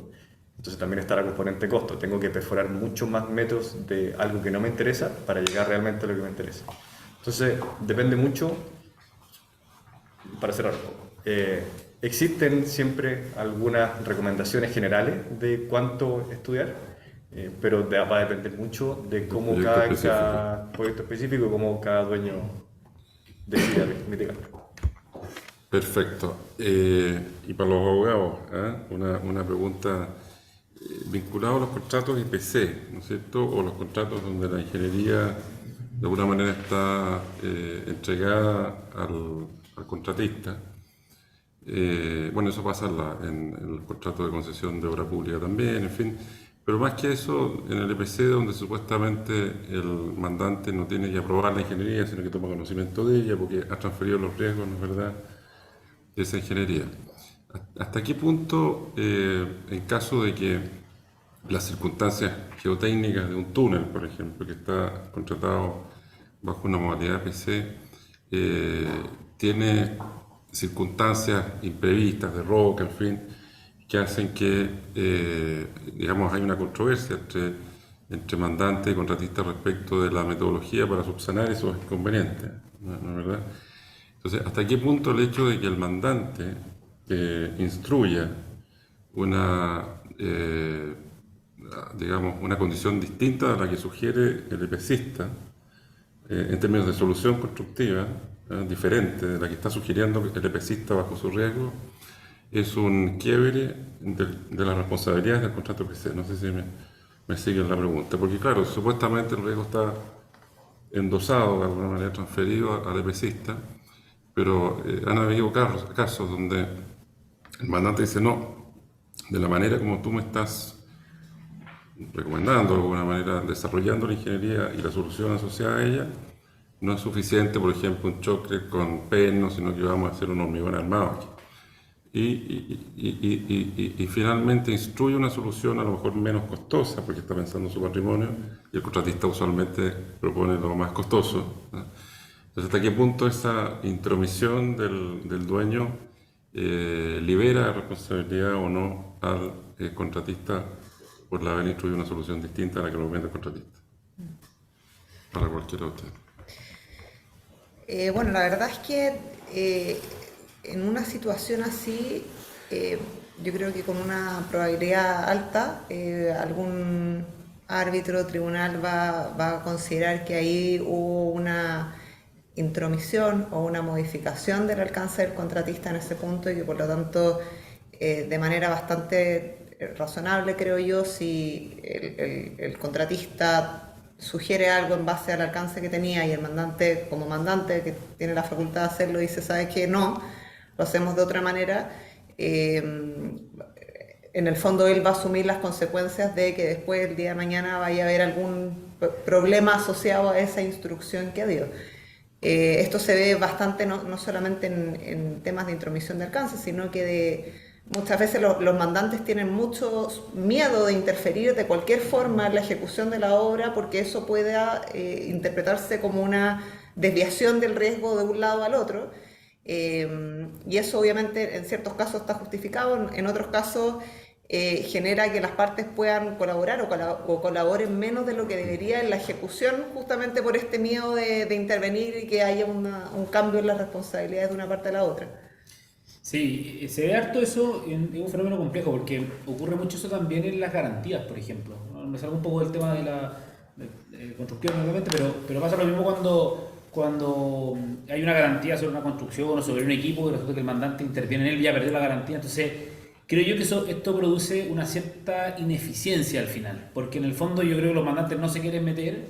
Speaker 2: entonces también está la componente costo, tengo que perforar muchos más metros de algo que no me interesa para llegar realmente a lo que me interesa. Entonces depende mucho, para cerrar un poco. Existen siempre algunas recomendaciones generales de cuánto estudiar, pero va a depender mucho de cómo cada proyecto específico y cómo cada dueño decida mitigarlo.
Speaker 1: Perfecto. Y para los abogados, una pregunta vinculada a los contratos IPC, ¿no es cierto? O los contratos donde la ingeniería de alguna manera está entregada al contratista. Bueno, eso pasa en el contrato de concesión de obra pública también, en fin. Pero más que eso, en el EPC, donde supuestamente el mandante no tiene que aprobar la ingeniería, sino que toma conocimiento de ella porque ha transferido los riesgos, ¿no es verdad?, de esa ingeniería. ¿Hasta qué punto, en caso de que las circunstancias geotécnicas de un túnel, por ejemplo, que está contratado bajo una modalidad EPC, tiene circunstancias imprevistas de roca, en fin, que hacen que, digamos, hay una controversia entre mandante y contratista respecto de la metodología para subsanar esos inconvenientes, ¿no es verdad? Entonces, ¿hasta qué punto el hecho de que el mandante instruya digamos, una condición distinta a la que sugiere el EPCista, en términos de solución constructiva, diferente de la que está sugiriendo el EPCista bajo su riesgo, es un quiebre de las responsabilidades del contrato EPC? No sé si me siguen la pregunta, porque claro, supuestamente el riesgo está endosado, de alguna manera transferido al EPCista, pero han habido casos donde el mandante dice: no, de la manera como tú me estás recomendando, de alguna manera desarrollando la ingeniería y la solución asociada a ella, no es suficiente, por ejemplo, un choque con perno, sino que vamos a hacer un hormigón armado aquí. Y finalmente instruye una solución a lo mejor menos costosa, porque está pensando en su patrimonio, y el contratista usualmente propone lo más costoso, ¿no? Entonces, ¿hasta qué punto esa intromisión del dueño libera responsabilidad o no al contratista por haber instruido una solución distinta a la que recomienda el contratista? Para cualquiera de ustedes.
Speaker 3: Bueno, la verdad es que en una situación así, yo creo que con una probabilidad alta, algún árbitro o tribunal va a considerar que ahí hubo una intromisión o una modificación del alcance del contratista en ese punto, y que por lo tanto, de manera bastante razonable, creo yo, si el contratista sugiere algo en base al alcance que tenía y el mandante, como mandante que tiene la facultad de hacerlo, dice: ¿sabes qué? No, lo hacemos de otra manera. En el fondo él va a asumir las consecuencias de que después, el día de mañana, vaya a haber algún problema asociado a esa instrucción que dio. Esto se ve bastante no solamente en temas de intromisión de alcance, sino que muchas veces los mandantes tienen mucho miedo de interferir de cualquier forma en la ejecución de la obra, porque eso pueda interpretarse como una desviación del riesgo de un lado al otro. Y eso obviamente en ciertos casos está justificado, en otros casos genera que las partes puedan colaborar o colaboren menos de lo que debería en la ejecución, justamente por este miedo de intervenir y que haya un cambio en las responsabilidades de una parte a la otra.
Speaker 4: Sí, se ve harto eso, es un fenómeno complejo porque ocurre mucho eso también en las garantías, por ejemplo. ¿No? Me salgo un poco del tema de la construcción, obviamente, pero pasa lo mismo cuando hay una garantía sobre una construcción o sobre un equipo y resulta que el mandante interviene en él y ya perdió la garantía. Entonces, creo yo que esto produce una cierta ineficiencia al final, porque en el fondo yo creo que los mandantes no se quieren meter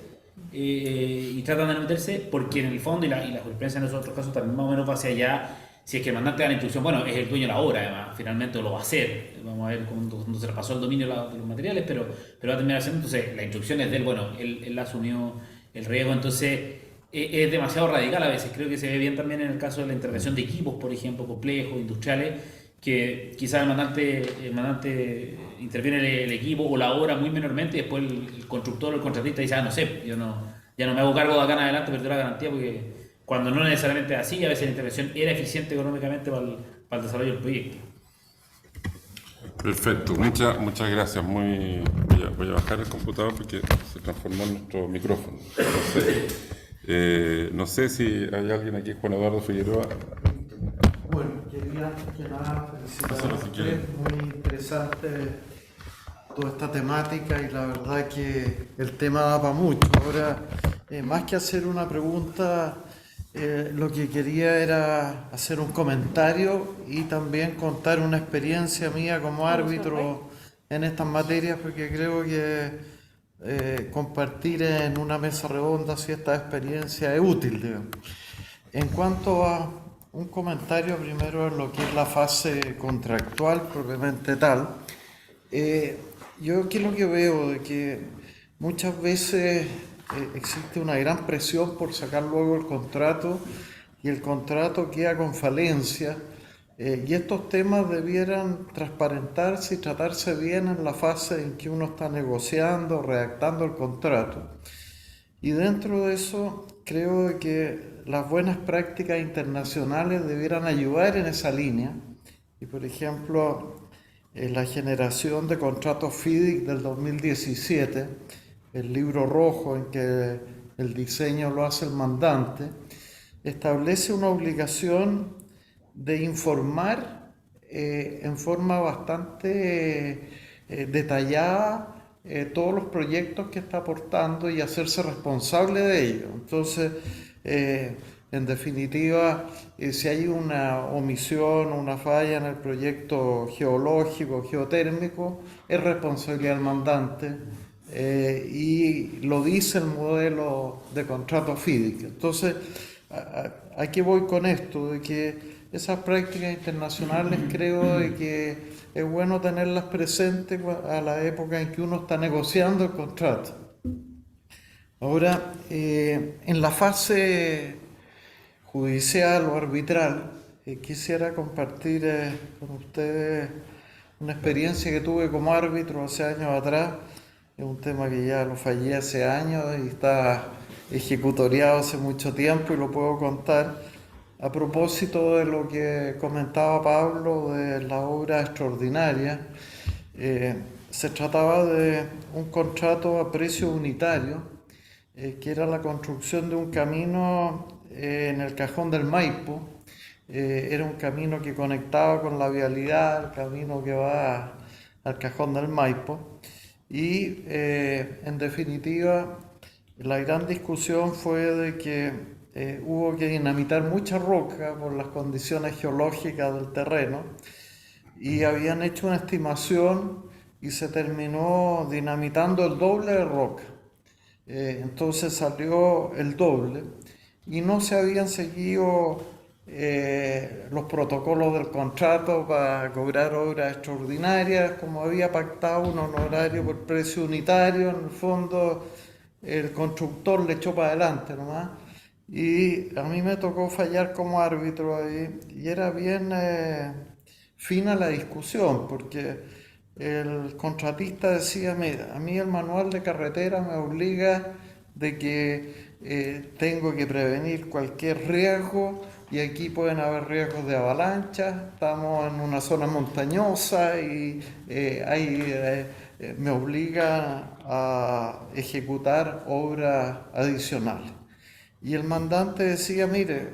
Speaker 4: y tratan de no meterse porque en el fondo, y la jurisprudencia en esos otros casos también más o menos va hacia allá. Si es que el mandante da la instrucción, bueno, es el dueño de la obra, además, finalmente lo va a hacer. Vamos a ver cuando se le pasó el dominio de los materiales, pero va a terminar haciendo. Entonces, la instrucción es de él, bueno, él asumió el riesgo, entonces es demasiado radical a veces. Creo que se ve bien también en el caso de la intervención de equipos, por ejemplo, complejos, industriales, que quizás el mandante interviene el equipo o la obra muy menormente y después el constructor o el contratista dice, no sé, yo no, ya no me hago cargo de acá en adelante, perdió la garantía porque cuando no necesariamente es así, a veces la intervención era eficiente económicamente para el desarrollo del proyecto.
Speaker 1: Perfecto, muchas gracias. Voy a bajar el computador porque se transformó en nuestro micrófono. No sé si hay alguien aquí, Juan Eduardo Figueroa.
Speaker 5: Bueno, quería antes que nada felicitar
Speaker 1: Pásalo
Speaker 5: a
Speaker 1: si
Speaker 5: ustedes,
Speaker 1: quieren.
Speaker 5: muy interesante toda esta temática y la verdad que el tema da para mucho. Ahora, más que hacer una pregunta, lo que quería era hacer un comentario y también contar una experiencia mía como árbitro en estas materias, porque creo que compartir en una mesa redonda si esta experiencia es útil, digamos. En cuanto a un comentario primero en lo que es la fase contractual propiamente tal, yo aquí lo que veo de que muchas veces existe una gran presión por sacar luego el contrato y el contrato queda con falencia y estos temas debieran transparentarse y tratarse bien en la fase en que uno está negociando, redactando el contrato. Y dentro de eso creo que las buenas prácticas internacionales debieran ayudar en esa línea. Y por ejemplo, la generación de contratos FIDIC del 2017, el libro rojo en que el diseño lo hace el mandante, establece una obligación de informar en forma bastante detallada todos los proyectos que está aportando y hacerse responsable de ello. Entonces, en definitiva, si hay una omisión o una falla en el proyecto geológico, geotérmico, es responsabilidad del mandante y lo dice el modelo de contrato FIDIC. Entonces, ¿a qué voy con esto? De que esas prácticas internacionales creo de que es bueno tenerlas presentes a la época en que uno está negociando el contrato. Ahora, en la fase judicial o arbitral, quisiera compartir con ustedes una experiencia que tuve como árbitro hace años atrás. Es un tema que ya lo fallé hace años y está ejecutoriado hace mucho tiempo y lo puedo contar. A propósito de lo que comentaba Pablo de la obra extraordinaria, se trataba de un contrato a precio unitario, que era la construcción de un camino en el Cajón del Maipo. Era un camino que conectaba con la vialidad, el camino que va al Cajón del Maipo. Y en definitiva, la gran discusión fue de que hubo que dinamitar mucha roca por las condiciones geológicas del terreno y habían hecho una estimación y se terminó dinamitando el doble de roca. Entonces salió el doble y no se habían seguido los protocolos del contrato para cobrar obras extraordinarias, como había pactado un honorario por precio unitario. En el fondo el constructor le echó para adelante nomás. Y a mí me tocó fallar como árbitro ahí y era bien fina la discusión porque el contratista decía, mira, a mí el manual de carretera me obliga de que tengo que prevenir cualquier riesgo y aquí pueden haber riesgos de avalancha, estamos en una zona montañosa y me obliga a ejecutar obras adicionales. Y el mandante decía, mire,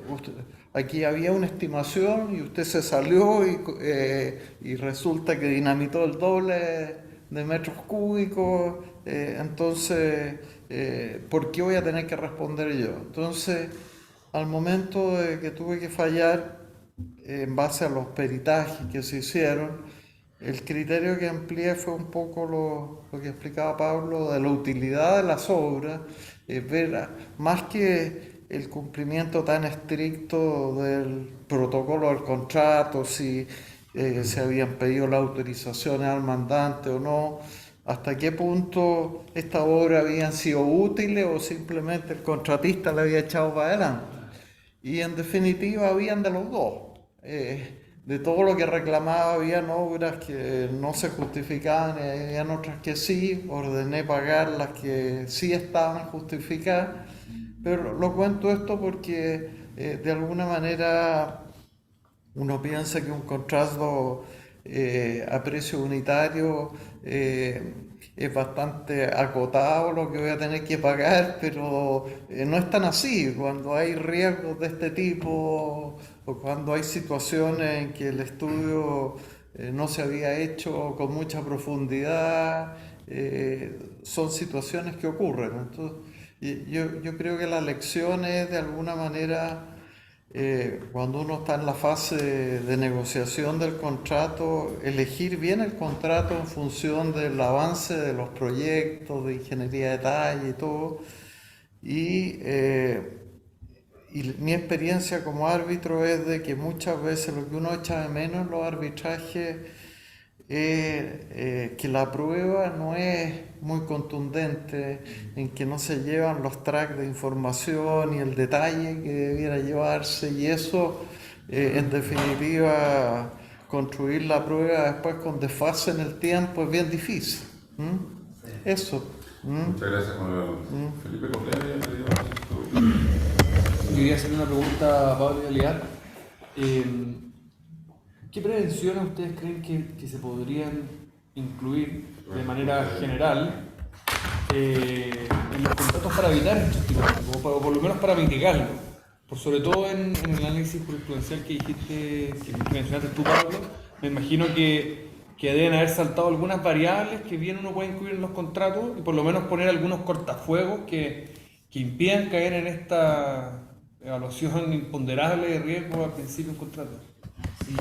Speaker 5: aquí había una estimación y usted se salió y resulta que dinamitó el doble de metros cúbicos, entonces, ¿por qué voy a tener que responder yo? Entonces, al momento de que tuve que fallar, en base a los peritajes que se hicieron, el criterio que empleé fue un poco lo que explicaba Pablo de la utilidad de las obras, ver más que el cumplimiento tan estricto del protocolo del contrato, si se habían pedido las autorizaciones al mandante o no, hasta qué punto estas obras habían sido útiles o simplemente el contratista le había echado para adelante. Y en definitiva habían de los dos. De todo lo que reclamaba, habían obras que no se justificaban y habían otras que sí. Ordené pagar las que sí estaban justificadas. Pero lo cuento esto porque de alguna manera uno piensa que un contrato a precio unitario es bastante acotado lo que voy a tener que pagar, pero no es tan así. Cuando hay riesgos de este tipo o cuando hay situaciones en que el estudio no se había hecho con mucha profundidad, son situaciones que ocurren. Entonces, yo creo que la lección es de alguna manera cuando uno está en la fase de negociación del contrato, elegir bien el contrato en función del avance de los proyectos, de ingeniería de detalle y todo. Y mi experiencia como árbitro es de que muchas veces lo que uno echa de menos en los arbitrajes es que la prueba no es muy contundente, en que no se llevan los tracks de información y el detalle que debiera llevarse, y eso en definitiva construir la prueba después con desfase en el tiempo es bien difícil. Eso.
Speaker 1: Muchas gracias, Manuel. Felipe Correa.
Speaker 6: Yo quería hacer una pregunta a Pablo y a Liat. ¿Qué prevenciones ustedes creen que se podrían incluir de manera general en los contratos para evitar estos tipos de riesgos, o por lo menos para mitigarlo? Por sobre todo en el análisis jurisprudencial que dijiste, que mencionaste tú, Pablo, me imagino que deben haber saltado algunas variables que bien uno puede incluir en los contratos y por lo menos poner algunos cortafuegos que impidan caer en esta evaluación imponderable de riesgo al principio de un contrato.
Speaker 4: Sí.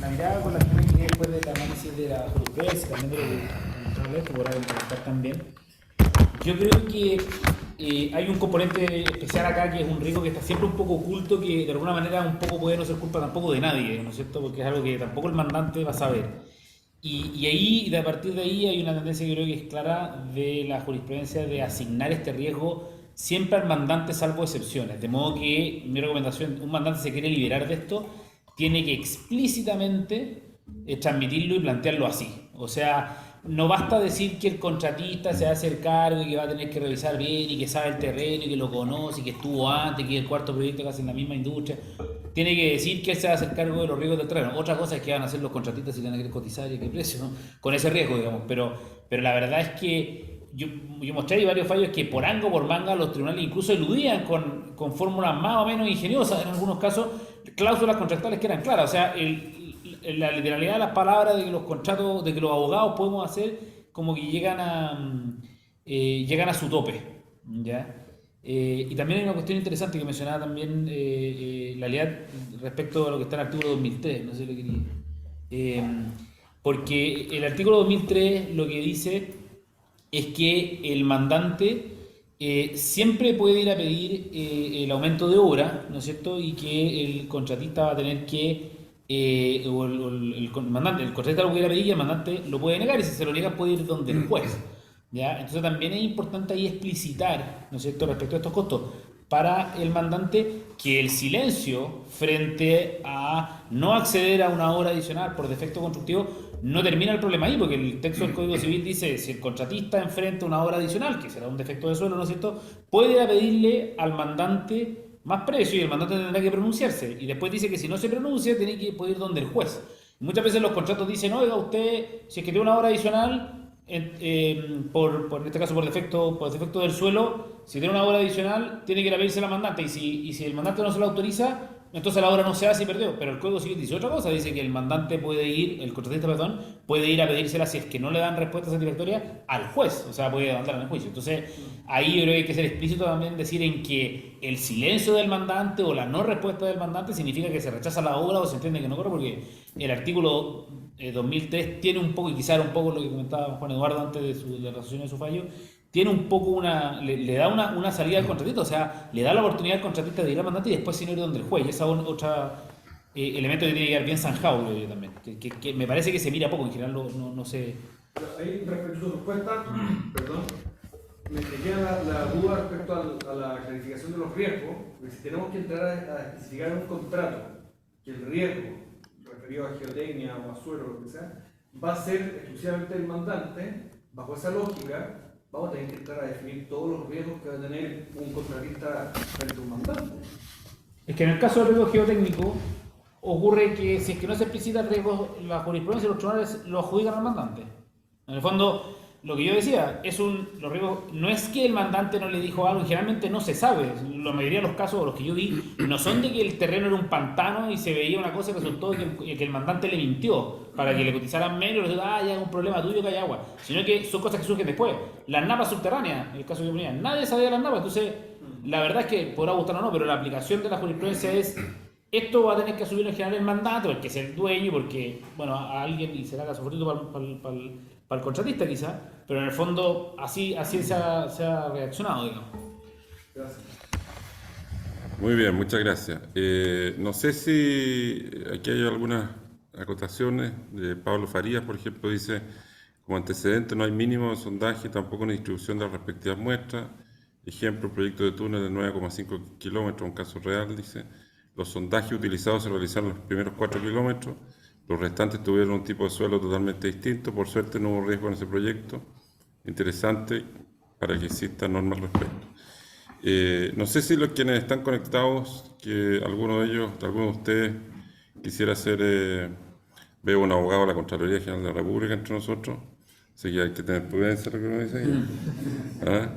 Speaker 4: La mirada con la que me quedé después del análisis de la jurisprudencia, también de lo que podrá comentar también, yo creo que hay un componente especial acá que es un riesgo que está siempre un poco oculto, que de alguna manera un poco puede no ser culpa tampoco de nadie, ¿no es cierto? Porque es algo que tampoco el mandante va a saber. Y a partir de ahí hay una tendencia que creo que es clara de la jurisprudencia de asignar este riesgo siempre al mandante salvo excepciones. De modo que mi recomendación, un mandante se quiere liberar de esto, tiene que explícitamente transmitirlo y plantearlo así. O sea, no basta decir que el contratista se va a hacer cargo y que va a tener que revisar bien y que sabe el terreno y que lo conoce y que estuvo antes, que es el cuarto proyecto que hace en la misma industria. Tiene que decir que él se va a hacer cargo de los riesgos del terreno. Otra cosa es que van a hacer los contratistas si van a querer cotizar y qué precio, ¿no? Con ese riesgo, digamos. Pero la verdad es que yo mostré ahí varios fallos que por anga o por manga los tribunales incluso eludían con fórmulas más o menos ingeniosas, en algunos casos, cláusulas contractuales que eran claras. O sea, la literalidad de las palabras de que los contratos, de que los abogados podemos hacer, como que llegan a su tope, ¿ya? Y también hay una cuestión interesante que mencionaba también la Liat respecto a lo que está en el artículo 2003, no sé si lo quería. Porque el artículo 2003 lo que dice es que el mandante siempre puede ir a pedir el aumento de obra, ¿no es cierto? Y que el contratista va a tener que el contratista lo puede ir a pedir y el mandante lo puede negar, y si se lo niega puede ir donde el juez, ¿ya? Entonces también es importante ahí explicitar, ¿no es cierto?, respecto a estos costos para el mandante, que el silencio frente a no acceder a una obra adicional por defecto constructivo no termina el problema ahí, porque el texto del Código Civil dice: si el contratista enfrenta una obra adicional, que será un defecto de suelo, ¿no es cierto?, puede ir a pedirle al mandante más precio y el mandante tendrá que pronunciarse. Y después dice que si no se pronuncia, tiene que poder ir donde el juez. Y muchas veces los contratos dicen: oiga, usted, si es que tiene una obra adicional, en este caso por defecto del suelo, si tiene una obra adicional, tiene que ir a pedirse al mandante, y si el mandante no se lo autoriza, entonces la obra no se hace y perdió. Pero el Código Civil dice otra cosa, dice que el mandante el contratista, perdón, puede ir a pedírsela, si es que no le dan respuesta satisfactoria, al juez, o sea, puede mandar en el juicio. Entonces, ahí yo creo que hay que ser explícito también, decir en que el silencio del mandante o la no respuesta del mandante significa que se rechaza la obra o se entiende que no corre, porque el artículo 2003 tiene un poco, y quizá era un poco lo que comentaba Juan Eduardo antes de la resolución de su fallo, tiene un poco le da una salida al contratista, o sea, le da la oportunidad al contratista de ir al mandante y después sin ir donde el juez. Y ese es otro elemento que tiene que quedar bien zanjado, creo yo también, que me parece que se mira poco, en general no sé.
Speaker 6: Ahí, respecto a su respuesta, perdón, me queda la duda respecto a la clarificación de los riesgos, porque si tenemos que entrar a especificar en un contrato que el riesgo referido a geotecnia o a suelo o lo que sea, va a ser exclusivamente el mandante, bajo esa lógica, vamos a tener que entrar a definir todos los riesgos que va a tener un contratista frente a un mandante.
Speaker 4: Es que en el caso del riesgo geotécnico, ocurre que si es que no se explicita el riesgo, la jurisprudencia de los tribunales lo adjudican al mandante. En el fondo, lo que yo decía, los riesgos, no es que el mandante no le dijo algo, y generalmente no se sabe. La mayoría de los casos, los que yo vi, no son de que el terreno era un pantano y se veía una cosa y resultó que el mandante le mintió para que le cotizaran menos y le dijo, ya es un problema tuyo que hay agua. Sino que son cosas que surgen después. Las napas subterráneas, en el caso que yo ponía, nadie sabía de las napas. Entonces, la verdad es que podrá gustar o no, pero la aplicación de la jurisprudencia es: esto va a tener que asumir en general el mandante, el que es el dueño, porque, bueno, a alguien, y será caso fortuito para el contratista quizá, pero en el fondo así se ha reaccionado, digamos.
Speaker 6: Gracias.
Speaker 1: Muy bien, muchas gracias. No sé si aquí hay algunas acotaciones. Pablo Farías, por ejemplo, dice: como antecedente no hay mínimo de sondaje, tampoco una distribución de las respectivas muestras. Ejemplo, proyecto de túnel de 9,5 kilómetros, un caso real, dice. Los sondajes utilizados se realizaron los primeros 4 kilómetros, los restantes tuvieron un tipo de suelo totalmente distinto. Por suerte no hubo riesgo en ese proyecto. Interesante para que existan normas al respecto. No sé si los quienes están conectados, que alguno de ustedes quisiera ser, veo un abogado de la Contraloría General de la República entre nosotros, así que hay que tener prudencia, lo que uno dice aquí. ¿Ah?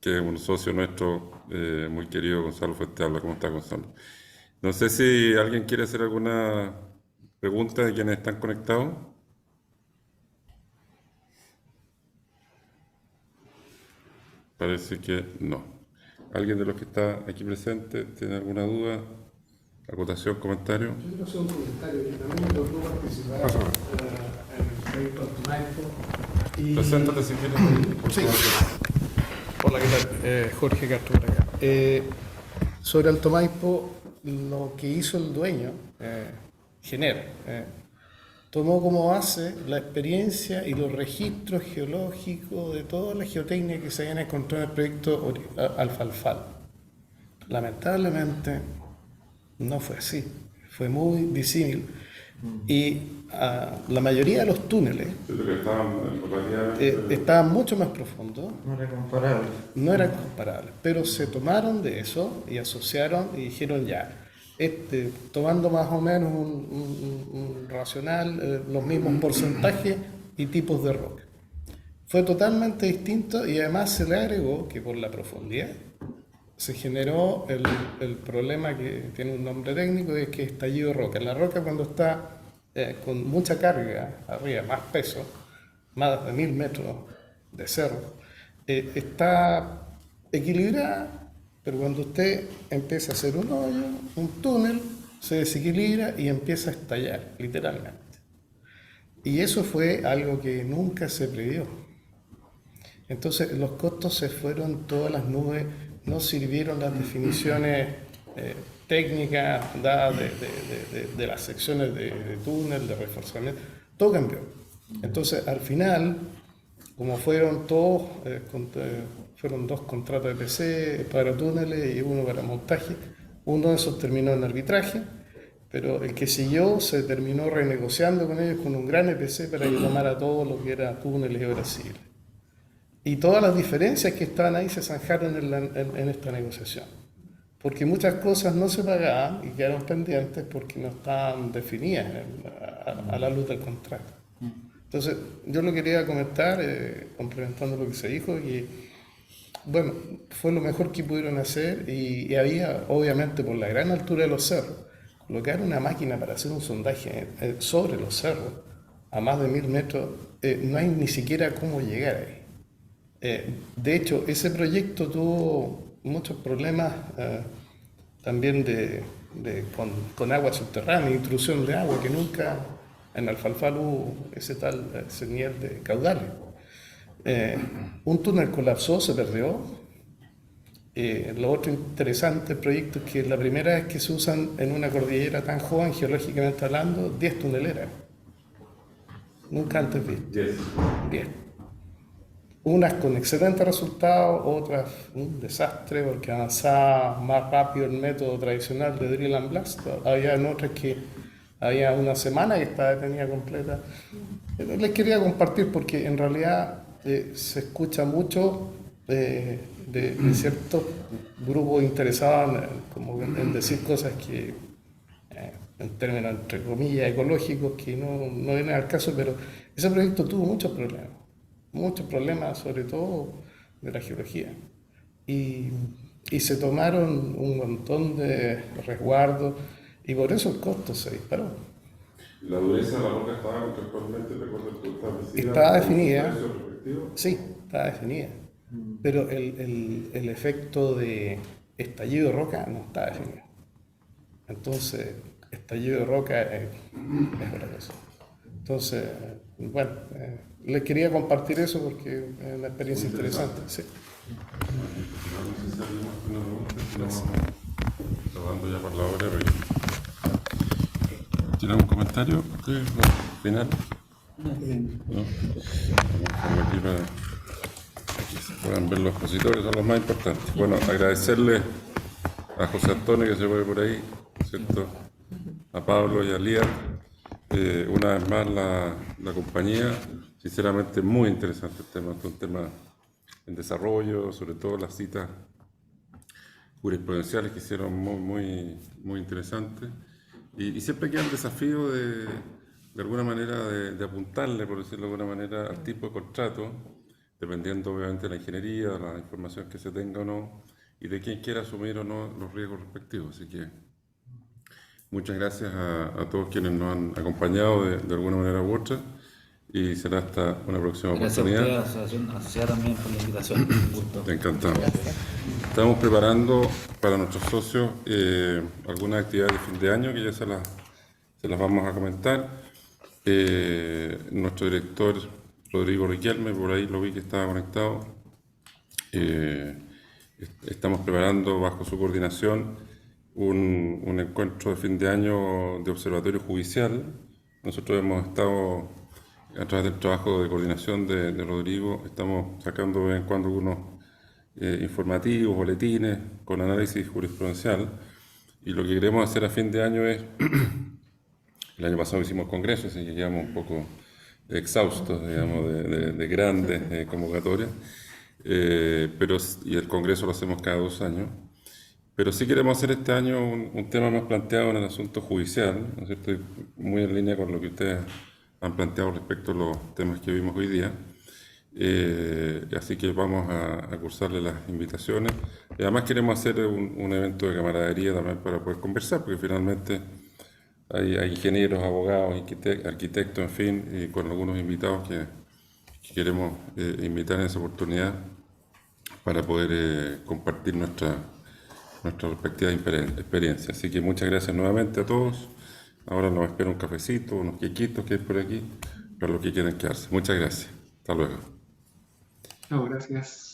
Speaker 1: Que es un socio nuestro muy querido, Gonzalo Fuentealba. ¿Cómo está, Gonzalo? No sé si alguien quiere hacer alguna pregunta de quienes están conectados. Parece que no. ¿Alguien de los que está aquí presente tiene alguna duda, acotación, comentario?
Speaker 7: Yo quiero hacer un comentario. Yo también me tocó participar en el proyecto Alto Maipo.
Speaker 1: Preséntate si quieres.
Speaker 7: Sí. Hola, ¿qué tal? Jorge Castro por acá. Sobre Alto Maipo, lo que hizo el dueño, Gener, tomó como base la experiencia y los registros geológicos de toda la geotecnia que se habían encontrado en el proyecto Alfalfal. Lamentablemente no fue así, fue muy disímil. Y la mayoría de los túneles estaban mucho más profundos.
Speaker 5: No era comparable.
Speaker 7: No eran comparables, pero se tomaron de eso y asociaron y dijeron ya, tomando más o menos un racional, los mismos porcentajes y tipos de roca. Fue totalmente distinto, y además se le agregó que por la profundidad se generó el problema que tiene un nombre técnico, y es que es estallido de roca. La roca, cuando está con mucha carga arriba, más peso, más de 1000 metros de cerro, está equilibrada, pero cuando usted empieza a hacer un hoyo, un túnel, se desequilibra y empieza a estallar, literalmente. Y eso fue algo que nunca se previó. Entonces los costos se fueron todas las nubes, no sirvieron las definiciones técnicas dadas de las secciones de túnel, de reforzamiento, todo cambió. Entonces al final, como fueron todos, fueron 2 contratos de PC para túneles y uno para montaje, uno de esos terminó en arbitraje, pero el que siguió se terminó renegociando con ellos con un gran EPC para que tomara todo lo que era túneles y obras civiles. Y todas las diferencias que estaban ahí se zanjaron en esta negociación, porque muchas cosas no se pagaban y quedaron pendientes porque no estaban definidas a la luz del contrato. Entonces, yo lo quería comentar, complementando lo que se dijo, y bueno, fue lo mejor que pudieron hacer y había, obviamente, por la gran altura de los cerros, colocar una máquina para hacer un sondaje sobre los cerros a más de 1000 metros, no hay ni siquiera cómo llegar ahí. De hecho, ese proyecto tuvo muchos problemas también con agua subterránea, intrusión de agua, que nunca en Alfalfal hubo ese nivel de caudales. Un túnel colapsó, se perdió. Lo otro interesante del proyecto es que es la primera vez que se usan en una cordillera tan joven, geológicamente hablando, 10 tuneleras. Nunca antes visto. 10. Unas con excelentes resultados, otras un desastre porque avanzaba más rápido el método tradicional de drill and blast. Había otras que había una semana que estaba detenida completa. Les quería compartir porque en realidad se escucha mucho de ciertos grupos interesados en decir cosas que en términos entre comillas ecológicos que no vienen al caso, pero ese proyecto tuvo muchos problemas, sobre todo de la geología. Y se tomaron un montón de resguardos y por eso el costo se disparó.
Speaker 1: La dureza de la roca estaba contractualmente de acuerdo al que establecida.
Speaker 7: Estaba definida. Sí, estaba definida. Pero el efecto de estallido de roca no está definido. Entonces, estallido de roca es otra cosa. Entonces, bueno, les quería compartir eso porque es una experiencia interesante. Sí.
Speaker 1: No sé si alguien más tiene una pregunta, estamos dando ya por la hora. ¿Tiene un comentario final? No. Vamos aquí para que se puedan ver los expositores, son los más importantes. Bueno, agradecerle a José Antonio que se mueve por ahí, ¿cierto? A Pablo y a Lía. Una vez más la compañía, sinceramente muy interesante el tema, es un tema en desarrollo, sobre todo las citas jurisprudenciales que hicieron muy interesantes y siempre queda el desafío de alguna manera de apuntarle, por decirlo de alguna manera, al tipo de contrato, dependiendo obviamente de la ingeniería, de la información que se tenga o no y de quién quiera asumir o no los riesgos respectivos. Así que muchas gracias a todos quienes nos han acompañado de alguna manera u otra y será hasta una próxima oportunidad.
Speaker 4: Gracias a usted, Asociación también por la invitación. Un gusto.
Speaker 1: Encantado. Estamos preparando para nuestros socios algunas actividades de fin de año que ya se las vamos a comentar. Nuestro director Rodrigo Riquelme, por ahí lo vi que estaba conectado. Estamos preparando bajo su coordinación un encuentro de fin de año de observatorio judicial. Nosotros hemos estado, a través del trabajo de coordinación de Rodrigo, estamos sacando de vez en cuando algunos informativos, boletines, con análisis jurisprudencial. Y lo que queremos hacer a fin de año es, el año pasado hicimos congresos, así que quedamos un poco exhaustos, digamos, de grandes convocatorias, y el congreso lo hacemos cada 2 años. Pero sí queremos hacer este año un tema más planteado en el asunto judicial, ¿no es cierto? Muy en línea con lo que ustedes han planteado respecto a los temas que vimos hoy día. Así que vamos a cursarle las invitaciones. Y además queremos hacer un evento de camaradería también para poder conversar, porque finalmente hay ingenieros, abogados, arquitectos, en fin, y con algunos invitados que queremos invitar en esa oportunidad para poder compartir nuestra respectiva experiencia. Así que muchas gracias nuevamente a todos. Ahora nos espera un cafecito, unos quequitos que hay por aquí, para los que quieran quedarse. Muchas gracias. Hasta luego.
Speaker 8: No, gracias.